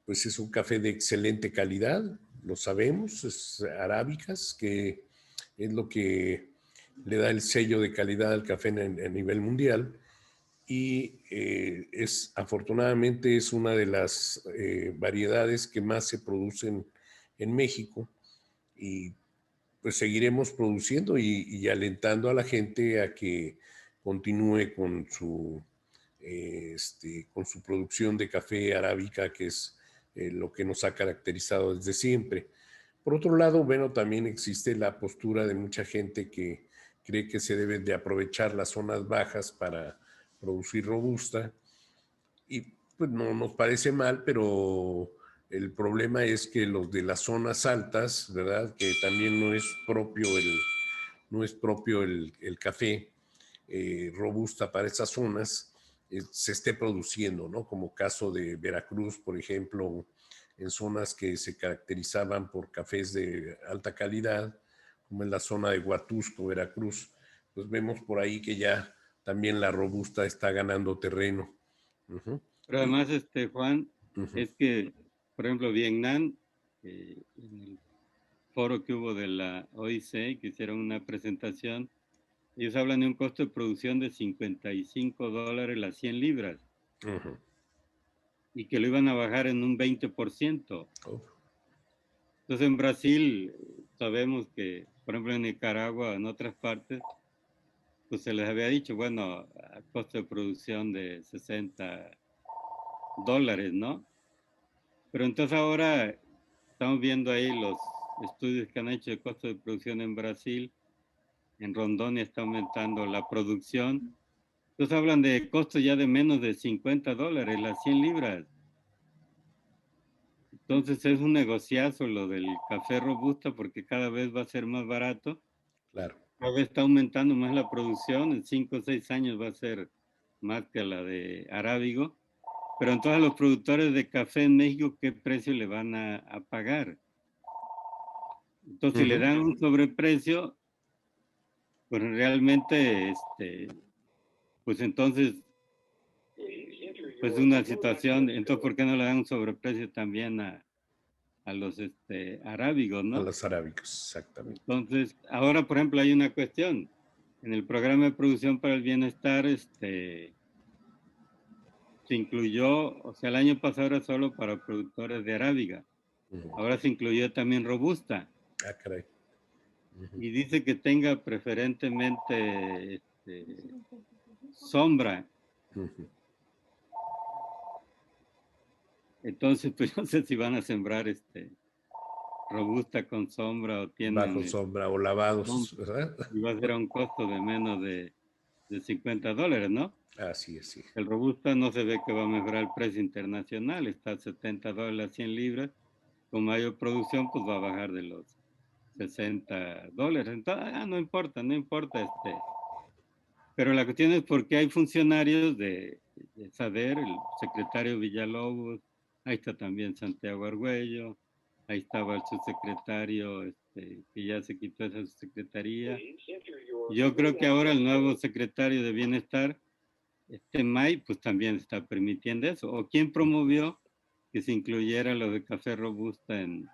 pues es un café de excelente calidad, lo sabemos, es arábicas, que es lo que le da el sello de calidad al café a nivel mundial y afortunadamente es una de las variedades que más se producen en México y pues seguiremos produciendo y alentando a la gente a que continúe con su producción de café arábica, que es lo que nos ha caracterizado desde siempre. Por otro lado, bueno, también existe la postura de mucha gente que cree que se deben de aprovechar las zonas bajas para producir robusta y pues no nos parece mal, pero el problema es que los de las zonas altas, ¿verdad? Que también no es propio el café robusta para esas zonas, se esté produciendo, ¿no? Como caso de Veracruz, por ejemplo, en zonas que se caracterizaban por cafés de alta calidad, como en la zona de Huatusco, Veracruz, pues vemos por ahí que ya también la robusta está ganando terreno. Ujú. Pero Y, además, Juan, ujú, es que, por ejemplo, Vietnam, en el foro que hubo de la OIC, que hicieron una presentación, ellos hablan de un costo de producción de $55 las 100 libras ujú. y que lo iban a bajar en un 20%. Oh, Entonces, en Brasil, sabemos que, por ejemplo, en Nicaragua, en otras partes, pues se les había dicho, bueno, a costo de producción de $60, ¿no? Pero entonces ahora estamos viendo ahí los estudios que han hecho de costo de producción en Brasil. En Rondônia está aumentando la producción. Entonces hablan de costos ya de menos de $50, las 100 libras. Entonces es un negociazo lo del café robusta porque cada vez va a ser más barato. claro. Cada vez está aumentando más la producción. En 5 o 6 años va a ser más que la de arábigo. Pero entonces los productores de café en México, ¿qué precio le van a pagar? Entonces, si le Ujú. dan un sobreprecio, pues realmente, pues entonces, pues una situación, entonces, ¿por qué no le dan un sobreprecio también los arábigos, A ¿no? las arábicas, exactamente. Entonces, ahora, por ejemplo, hay una cuestión. En el programa de producción para el bienestar, se incluyó, o sea, el año pasado era solo para productores de arábiga. Ahora se incluyó también robusta. Ah, caray. Ujú. Y dice que tenga preferentemente sombra. Ujú. Entonces, pues no sé si van a sembrar robusta con sombra o Bajo tienen sombra o sombra, lavados, ¿verdad? y va a ser a un costo de menos de $50, ¿no? Así es, sí. El robusta no se ve que va a mejorar el precio internacional, está a $70 100 libras. Con mayor producción, pues va a bajar de los $60. Entonces, no importa, no importa. Pero la cuestión es por qué hay funcionarios de SADER, el secretario Villalobos, ahí está también Santiago Argüello, ahí estaba el subsecretario que ya se quitó esa subsecretaría. Yo creo que ahora el nuevo secretario de Bienestar, May, pues también está permitiendo eso. ¿O quién promovió que se incluyera lo de café robusta en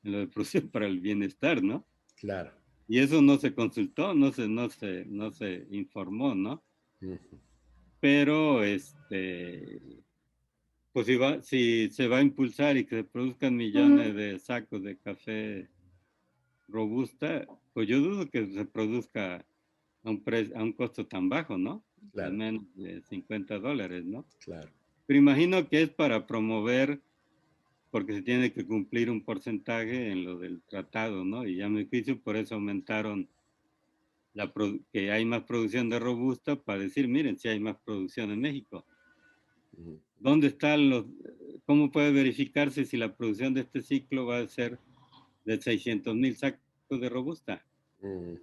lo de producción para el bienestar, ¿no? Claro. Y eso no se consultó, no se informó, ¿no? Ujú. Pero pues si se va a impulsar y que se produzcan millones de sacos de café robusta, pues yo dudo que se produzca a un costo tan bajo, ¿no? De Claro, menos de $50, ¿no? claro. Pero imagino que es para promover, porque se tiene que cumplir un porcentaje en lo del tratado, ¿no? Y ya me juicio por eso aumentaron que hay más producción de robusta para decir, miren, si hay más producción en México. Ujú. ¿Dónde están cómo puede verificarse si la producción de este ciclo va a ser de 600,000 sacos de robusta? Ujú.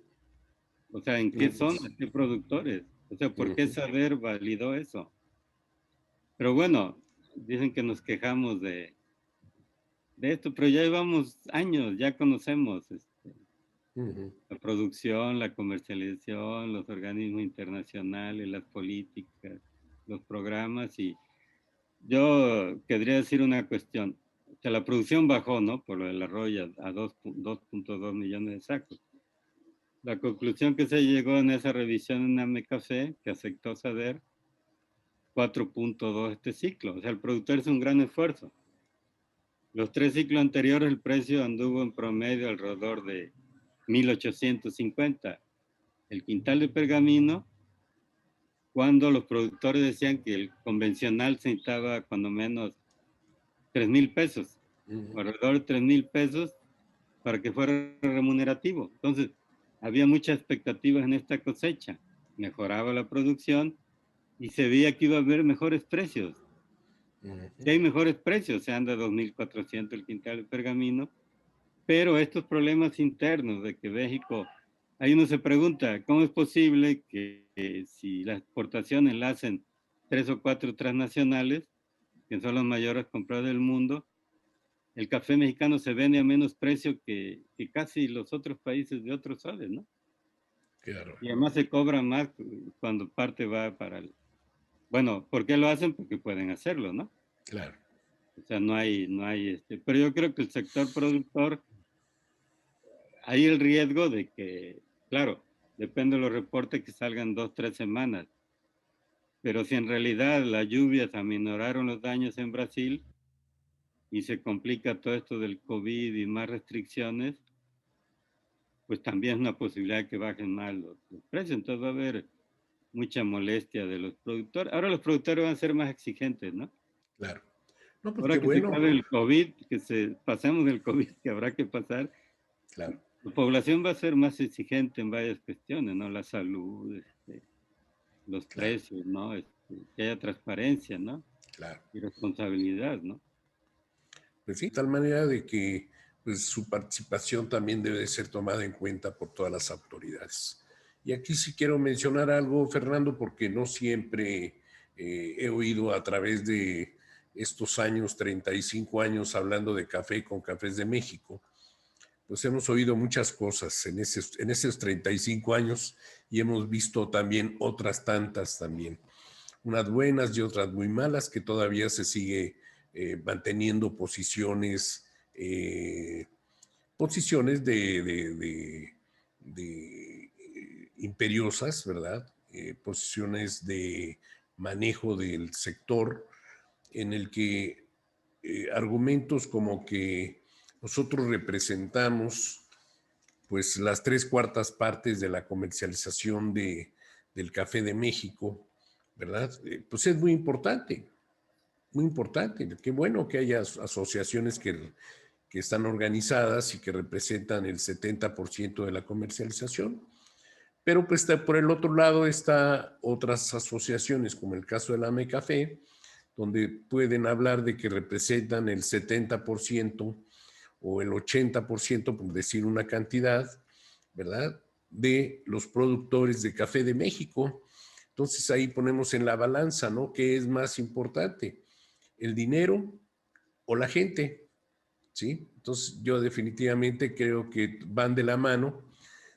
O sea, ¿en qué No, son? pues, ¿En qué productores? O sea, ¿por qué ujú. saber validó eso? Pero bueno, dicen que nos quejamos de esto, pero ya llevamos años, ya conocemos Ujú. la producción, la comercialización, los organismos internacionales, las políticas, los programas. Y yo querría decir una cuestión. O sea, la producción bajó, ¿no? Por lo del arroyo a 2.2 millones de sacos. La conclusión que se llegó en esa revisión en AMECAFé, que aceptó SADER, 4.2 este ciclo. O sea, el productor hizo un gran esfuerzo. Los 3 ciclos anteriores el precio anduvo en promedio alrededor de 1,850. El quintal de pergamino, cuando los productores decían que el convencional se necesitaba cuando menos 3,000 pesos, Ujú. alrededor de 3,000 pesos para que fuera remunerativo. Entonces, había muchas expectativas en esta cosecha. Mejoraba la producción y se veía que iba a haber mejores precios. Si Ujú. hay mejores precios, se anda 2,400 el quintal de pergamino, pero estos problemas internos de que México, ahí uno se pregunta, ¿cómo es posible que si las exportaciones las hacen 3 o 4 transnacionales, que son los mayores compradores del mundo, el café mexicano se vende a menos precio que casi los otros países de otros soles, ¿no? Claro, Y además se cobra más cuando parte va para Bueno, ¿por qué lo hacen? Porque pueden hacerlo, ¿no? claro. O sea, pero yo creo que el sector productor, hay el riesgo de que, claro, depende de los reportes que salgan 2, 3 semanas, pero si en realidad las lluvias aminoraron los daños en Brasil y se complica todo esto del COVID y más restricciones, pues también es una posibilidad que bajen más los precios. Entonces va a haber mucha molestia de los productores. Ahora los productores van a ser más exigentes, ¿no? Claro. No, pues qué Ahora que se bueno. acabe el COVID, pasemos del COVID que habrá que pasar, Claro, la población va a ser más exigente en varias cuestiones, ¿no? La salud, los claro, precios, ¿no? Que haya transparencia, ¿no? claro. Y responsabilidad, ¿no? Pues sí, de tal manera de que pues, su participación también debe de ser tomada en cuenta por todas las autoridades. Y aquí sí quiero mencionar algo, Fernando, porque no siempre he oído a través de estos años, 35 años, hablando de café con Cafés de México, pues hemos oído muchas cosas en esos 35 años y hemos visto también otras tantas también, unas buenas y otras muy malas, que todavía se sigue manteniendo posiciones posiciones imperiosas, ¿verdad? Posiciones de manejo del sector en el que argumentos como que nosotros representamos pues las 3/4 partes de la comercialización del café de México, ¿verdad? Pues es muy importante, muy importante. Qué bueno que haya asociaciones que están organizadas y que representan el 70% de la comercialización. Pero pues por el otro lado está otras asociaciones, como el caso del AME Café, donde pueden hablar de que representan el 70% o el 80%, por decir una cantidad, ¿verdad? De los productores de café de México. Entonces ahí ponemos en la balanza, ¿no? ¿Qué es más importante? ¿El dinero o la gente? ¿Sí? Entonces yo definitivamente creo que van de la mano,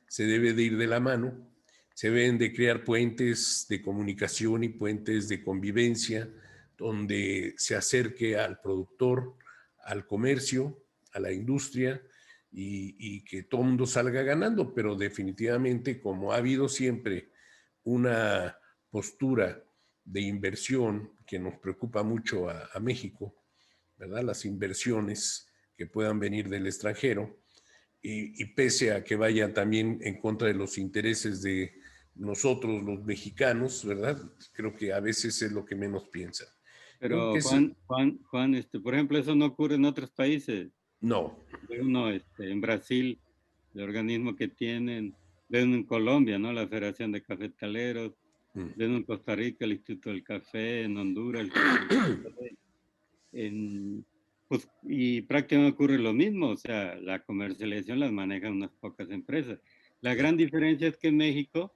se debe de ir de la mano, se deben de crear puentes de comunicación y puentes de convivencia donde se acerque al productor, al comercio, a la industria y que todo el mundo salga ganando, pero definitivamente como ha habido siempre una postura de inversión que nos preocupa mucho a México, ¿verdad? Las inversiones que puedan venir del extranjero y pese a que vaya también en contra de los intereses de nosotros los mexicanos, ¿verdad? Creo que a veces es lo que menos piensan. Creo que Pero es, Juan, por ejemplo, eso no ocurre en otros países. no. Ve uno en Brasil, el organismo que tienen, ve uno en Colombia, ¿no? La Federación de Cafetaleros, ve uno en Costa Rica, el Instituto del Café, en Honduras, el Instituto del Café, pues, y prácticamente ocurre lo mismo, o sea, la comercialización las manejan unas pocas empresas. La gran diferencia es que en México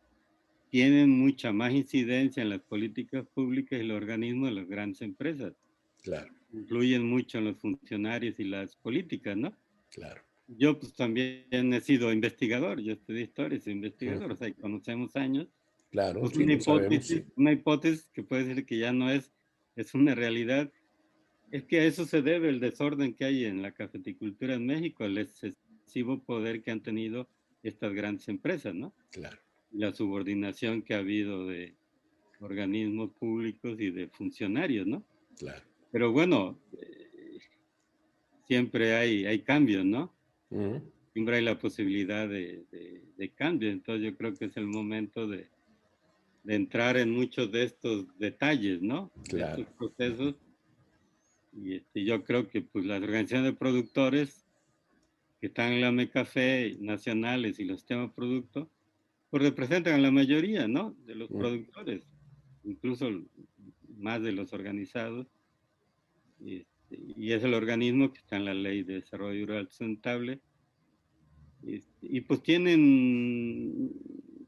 tienen mucha más incidencia en las políticas públicas y los organismos de las grandes empresas. Claro, Influyen mucho en los funcionarios y las políticas, ¿no? claro. Yo pues también he sido investigador, yo estudié historia, soy investigador, o sea, conocemos años. Claro, Pues sí lo sabemos, sí. una hipótesis que puede decir que ya no es una realidad, es que a eso se debe el desorden que hay en la cafeticultura en México, el excesivo poder que han tenido estas grandes empresas, ¿no? Claro, La subordinación que ha habido de organismos públicos y de funcionarios, ¿no? claro. Pero bueno, siempre hay cambios, ¿no? Uh-huh. Siempre hay la posibilidad de cambio. Entonces yo creo que es el momento de entrar en muchos de estos detalles, ¿no? De estos Claro. procesos. Y yo creo que pues las organizaciones de productores que están en la MECAFE nacionales y los temas productos, pues representan a la mayoría, ¿no? De los Uh-huh. productores, incluso más de los organizados. Y es el organismo que está en la Ley de Desarrollo Rural Sustentable. Y pues tienen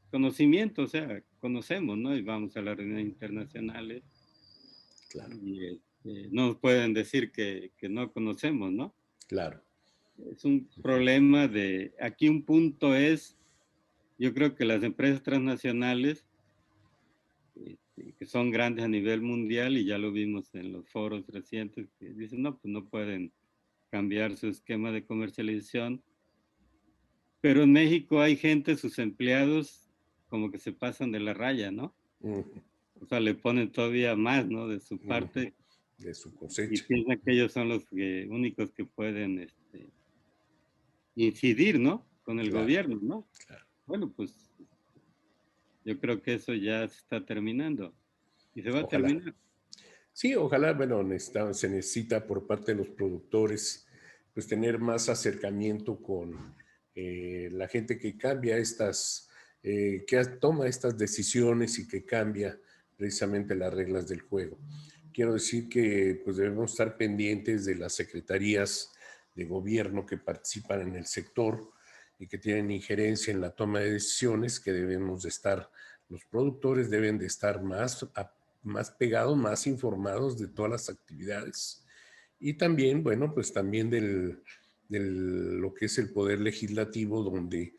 conocimiento, o sea, conocemos, ¿no? Y vamos a las reuniones internacionales Claro, y no nos pueden decir que no conocemos, ¿no? claro. Es un problema aquí un punto es, yo creo que las empresas transnacionales, que son grandes a nivel mundial, y ya lo vimos en los foros recientes, que dicen, no, pues no pueden cambiar su esquema de comercialización. Pero en México hay gente, sus empleados, como que se pasan de la raya, ¿no? Uh-huh. O sea, le ponen todavía más, ¿no? De su Uh-huh. parte De su y cosecha. piensan que ellos son los únicos que pueden incidir, ¿no? Con el Claro, gobierno, ¿no? claro. Bueno, pues yo creo que eso ya se está terminando y se va a Ojalá. terminar. Sí, ojalá, bueno, se necesita por parte de los productores, pues tener más acercamiento con la gente que cambia que toma estas decisiones y que cambia precisamente las reglas del juego. Quiero decir que pues debemos estar pendientes de las secretarías de gobierno que participan en el sector y que tienen injerencia en la toma de decisiones, que debemos de estar, los productores deben de estar más pegados, más informados de todas las actividades y también, bueno, pues también lo que es el poder legislativo, donde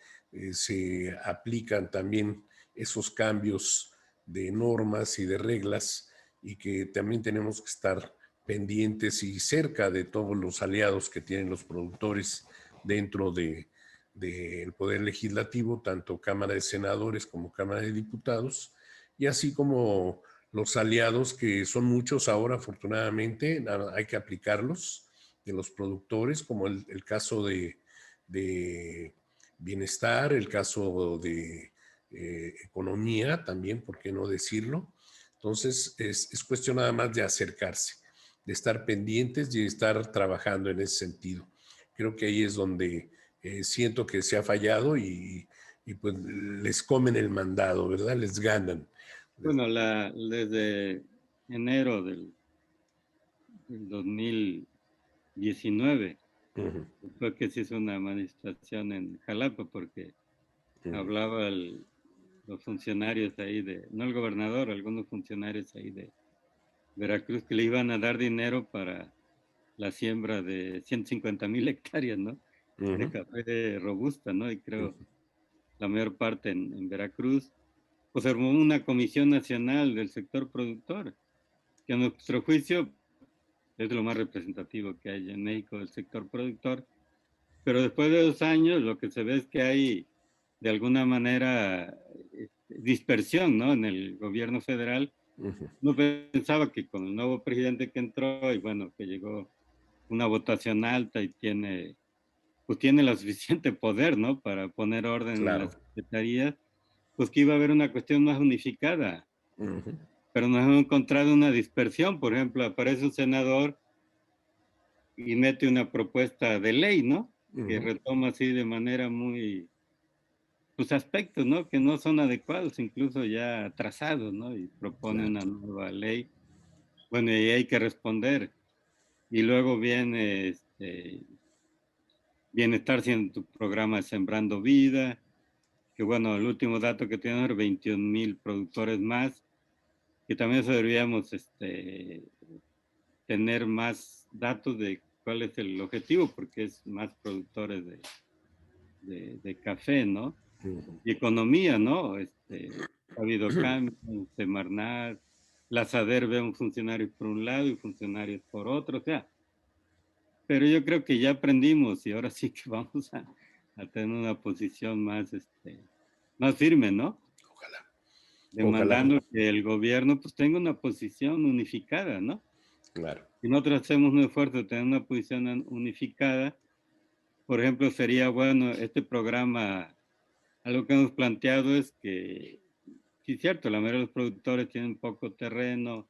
se aplican también esos cambios de normas y de reglas y que también tenemos que estar pendientes y cerca de todos los aliados que tienen los productores dentro del Poder Legislativo, tanto Cámara de Senadores como Cámara de Diputados, y así como los aliados, que son muchos ahora, afortunadamente, hay que aplicarlos, de los productores, como el caso de bienestar, el caso de economía también, ¿por qué no decirlo? Entonces, es cuestión nada más de acercarse, de estar pendientes y de estar trabajando en ese sentido. Creo que ahí es donde siento que se ha fallado y pues les comen el mandado, ¿verdad? Les ganan. Bueno, desde enero del 2019 Uh-huh, fue que se hizo una manifestación en Jalapa porque uh-huh. hablaba los funcionarios ahí no el gobernador, algunos funcionarios ahí de Veracruz que le iban a dar dinero para la siembra de 150,000 hectáreas, ¿no? De Uh-huh, café robusta, ¿no? Y creo uh-huh. la mayor parte en Veracruz. Pues armó una comisión nacional del sector productor, que a nuestro juicio es lo más representativo que hay en México del sector productor. Pero después de 2 años lo que se ve es que hay de alguna manera dispersión, ¿no? En el gobierno federal. Uh-huh. Uno pensaba que con el nuevo presidente que entró y bueno, que llegó una votación alta y pues tiene lo suficiente poder, ¿no? Para poner orden en las Claro. secretarías, pues que iba a haber una cuestión más unificada. Uh-huh. Pero nos hemos encontrado una dispersión. Por ejemplo, aparece un senador y mete una propuesta de ley, ¿no? Que Uh-huh. retoma así de manera muy, pues aspectos, ¿no? Que no son adecuados, incluso ya atrasados, ¿no? Y propone Claro. una nueva ley. Bueno, y hay que responder. Y luego viene Bienestar siendo tu programa Sembrando Vida, que bueno, el último dato que tiene 21,000 productores más, que también eso deberíamos tener más datos de cuál es el objetivo, porque es más productores de café, ¿no? Uh-huh. Y economía, ¿no? Ha habido cambios, Semarnat, la SADER ve un funcionario por un lado y funcionarios por otro, o sea, pero yo creo que ya aprendimos y ahora sí que vamos a tener una posición más firme, ¿no? Ojalá. Ojalá. Demandando que el gobierno pues tenga una posición unificada, ¿no? Claro. Si nosotros hacemos un esfuerzo de tener una posición unificada, por ejemplo, sería bueno este programa, algo que hemos planteado es que, sí es cierto, la mayoría de los productores tienen poco terreno,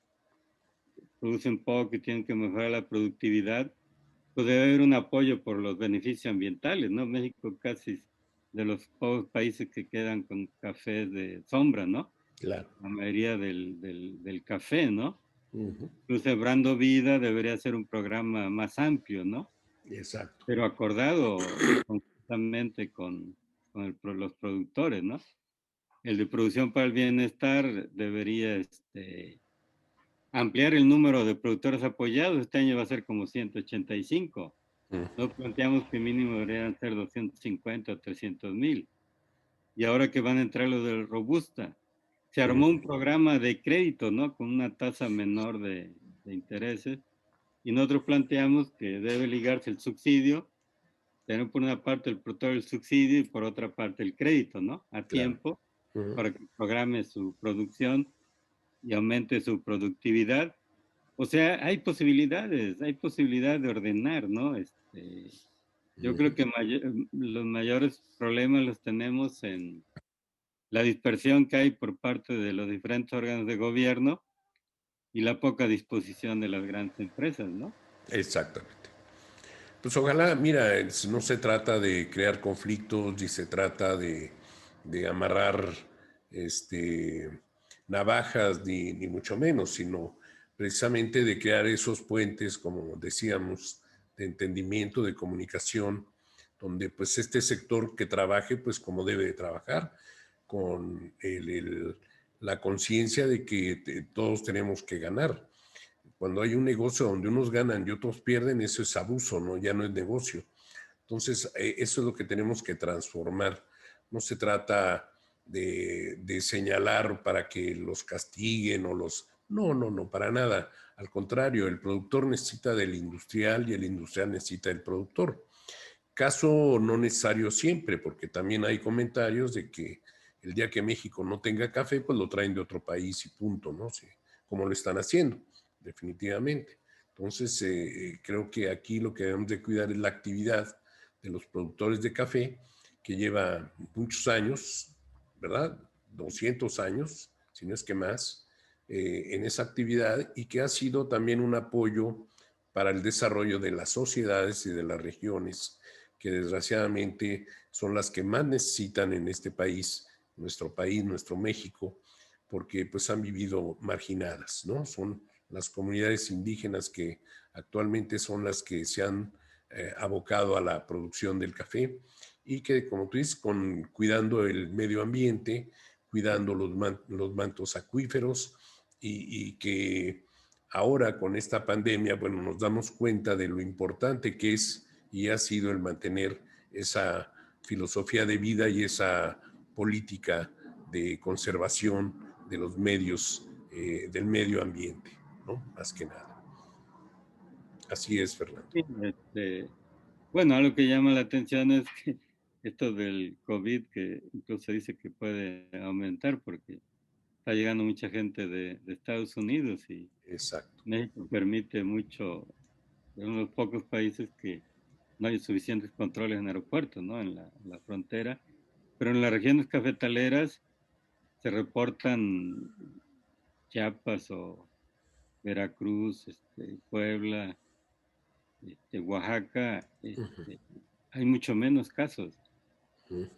producen poco y tienen que mejorar la productividad, pues debe haber un apoyo por los beneficios ambientales, ¿no? México casi es de los pocos países que quedan con café de sombra, ¿no? Claro. La mayoría del café, ¿no? Uh-huh. Incluso Sembrando Vida debería ser un programa más amplio, ¿no? Exacto. Pero acordado conjuntamente con los productores, ¿no? El de Producción para el Bienestar debería ampliar el número de productores apoyados. Este año va a ser como 185. Uh-huh. Nos planteamos que mínimo deberían ser 250 o 300,000. Y ahora que van a entrar los del Robusta, se armó un programa de crédito, ¿no? Con una tasa menor de intereses. Y nosotros planteamos que debe ligarse el subsidio, tener por una parte el productor el subsidio y por otra parte el crédito, ¿no? A Claro. tiempo Uh-huh. para que programe su producción y aumente su productividad. O sea, hay posibilidad de ordenar, ¿no? Yo creo Uh-huh. que los mayores problemas los tenemos en la dispersión que hay por parte de los diferentes órganos de gobierno y la poca disposición de las grandes empresas, ¿no? Exactamente. Pues ojalá, mira, no se trata de crear conflictos ni se trata de amarrar este, navajas, ni mucho menos, sino precisamente de crear esos puentes, como decíamos, de entendimiento, de comunicación, donde pues este sector que trabaje pues como debe de trabajar, con la conciencia de que todos tenemos que ganar. Cuando hay un negocio donde unos ganan y otros pierden, eso es abuso, ¿no? Ya no es negocio. Entonces, eso es lo que tenemos que transformar. No se trata de señalar para que los castiguen o los No, no, no, para nada. Al contrario, el productor necesita del industrial y el industrial necesita del productor. Caso no necesario siempre, porque también hay comentarios de que el día que México no tenga café, pues lo traen de otro país y punto, ¿no? Sí, como lo están haciendo, definitivamente. Entonces, creo que aquí lo que debemos de cuidar es la actividad de los productores de café, que lleva muchos años, ¿verdad? 200 años, si no es que más, en esa actividad y que ha sido también un apoyo para el desarrollo de las sociedades y de las regiones que desgraciadamente son las que más necesitan en este país, nuestro México, porque pues han vivido marginadas, ¿no? Son las comunidades indígenas que actualmente son las que se han abocado a la producción del café y que, como tú dices, cuidando el medio ambiente, cuidando los mantos acuíferos y que ahora con esta pandemia, bueno, nos damos cuenta de lo importante que es y ha sido el mantener esa filosofía de vida y esa política de conservación de los medios, del medio ambiente, ¿no? Más que nada. Así es, Fernando. Sí, bueno, algo que llama la atención es que esto del COVID, que incluso dice que puede aumentar porque está llegando mucha gente de Estados Unidos y Exacto. México permite mucho, es uno de los pocos países que no hay suficientes controles en aeropuertos, ¿no? En la frontera. Pero en las regiones cafetaleras se reportan Chiapas o Veracruz, Puebla, Oaxaca, hay mucho menos casos. Uh-huh.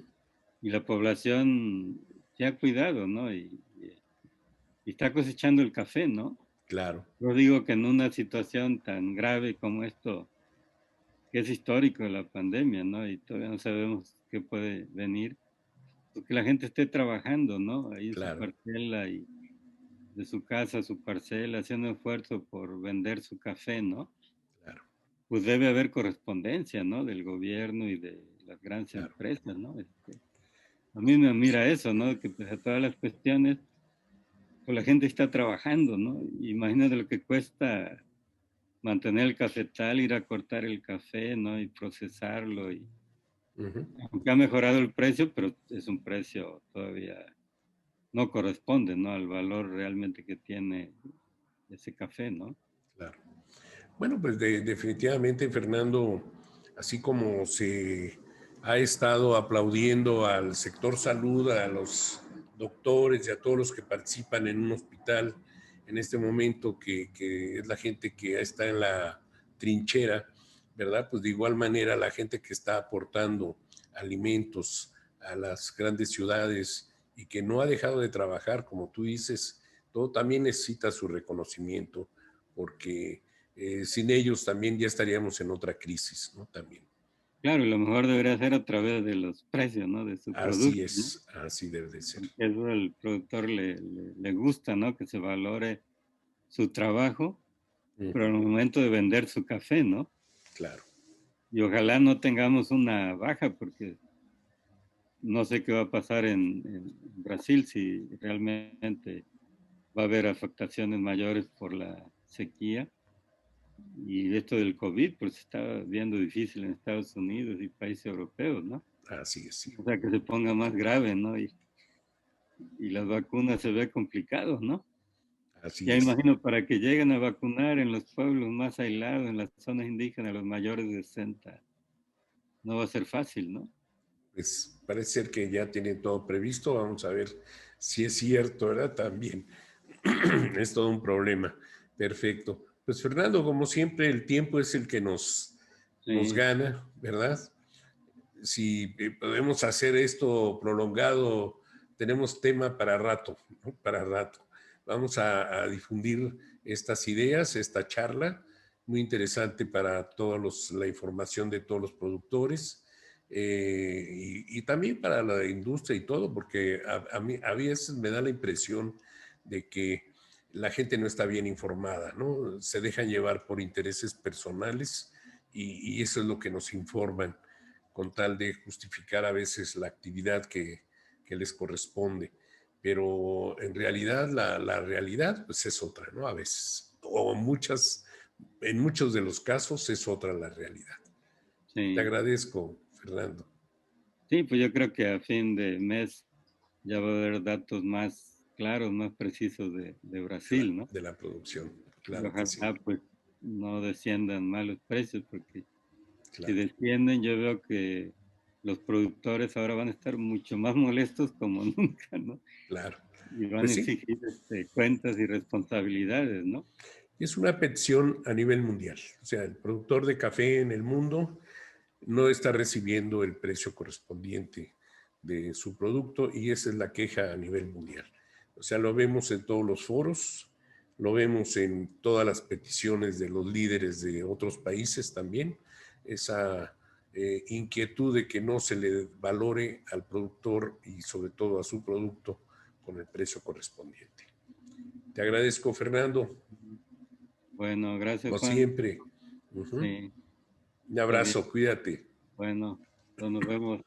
Y la población se ha cuidado, ¿no? Y está cosechando el café, ¿no? Claro. Yo digo que en una situación tan grave como esto, que es histórico la pandemia, ¿no? Y todavía no sabemos qué puede venir, pues que la gente esté trabajando, ¿no? Ahí en su Claro. parcela y de su casa, su parcela, haciendo esfuerzo por vender su café, ¿no? Claro. Pues debe haber correspondencia, ¿no? Del gobierno y de las grandes Claro. empresas, ¿no? A mí me admira eso, ¿no? Que pese a todas las cuestiones, pues la gente está trabajando, ¿no? Imagínate lo que cuesta mantener el cafetal, ir a cortar el café, ¿no? Y procesarlo. Uh-huh. Aunque ha mejorado el precio, pero es un precio todavía no corresponde, ¿no? Al valor realmente que tiene ese café, ¿no? Claro. Bueno, pues definitivamente, Fernando, así como se ha estado aplaudiendo al sector salud, a los doctores y a todos los que participan en un hospital en este momento, que es la gente que está en la trinchera, ¿verdad? Pues de igual manera la gente que está aportando alimentos a las grandes ciudades y que no ha dejado de trabajar, como tú dices, todo también necesita su reconocimiento, porque sin ellos también ya estaríamos en otra crisis, ¿no? También. Claro, y lo mejor debería ser a través de los precios, ¿no? De su Así producto, ¿no? es, así debe de ser. Porque eso al productor le gusta, ¿no? Que se valore su trabajo, pero al momento de vender su café, ¿no? Claro. Y ojalá no tengamos una baja, porque no sé qué va a pasar en Brasil, si realmente va a haber afectaciones mayores por la sequía. Y esto del COVID, pues se está viendo difícil en Estados Unidos y países europeos, ¿no? Así es, sí. O sea, que se ponga más grave, ¿no? Y las vacunas se ve complicado, ¿no? Así Ya es. imagino, para que lleguen a vacunar en los pueblos más aislados, en las zonas indígenas, los mayores de 60, no va a ser fácil, ¿no? Pues parece ser que ya tienen todo previsto. Vamos a ver si es cierto, ¿verdad? También es todo un problema. Perfecto. Pues Fernando, como siempre, el tiempo es el que nos Sí, gana, ¿verdad? Si podemos hacer esto prolongado, tenemos tema para rato, ¿no? Para rato. Vamos a difundir estas ideas, esta charla, muy interesante para la información de todos los productores y también para la industria y todo, porque a veces me da la impresión de que la gente no está bien informada, ¿no? Se dejan llevar por intereses personales y eso es lo que nos informan con tal de justificar a veces la actividad que les corresponde. pero en realidad la realidad pues es otra, ¿no? A veces, o en muchos de los casos es otra la realidad. Te Sí. agradezco, Fernando. Sí, pues yo creo que a fin de mes ya va a haber datos más claros, más precisos de Brasil, ¿no? De la producción, Y claro que sí, ojalá pues no desciendan más los precios, porque si claro, descienden yo veo que los productores ahora van a estar mucho más molestos como nunca, ¿no? claro. Y van a Pues sí, exigir cuentas y responsabilidades, ¿no? es una petición a nivel mundial. O sea, el productor de café en el mundo no está recibiendo el precio correspondiente de su producto y esa es la queja a nivel mundial. O sea, lo vemos en todos los foros, lo vemos en todas las peticiones de los líderes de otros países también, esa inquietud de que no se le valore al productor y sobre todo a su producto con el precio correspondiente. Te agradezco, Fernando, Bueno, gracias como Juan. siempre. Uh -huh. Sí, Un está bien. abrazo, cuídate. Bueno, entonces nos vemos.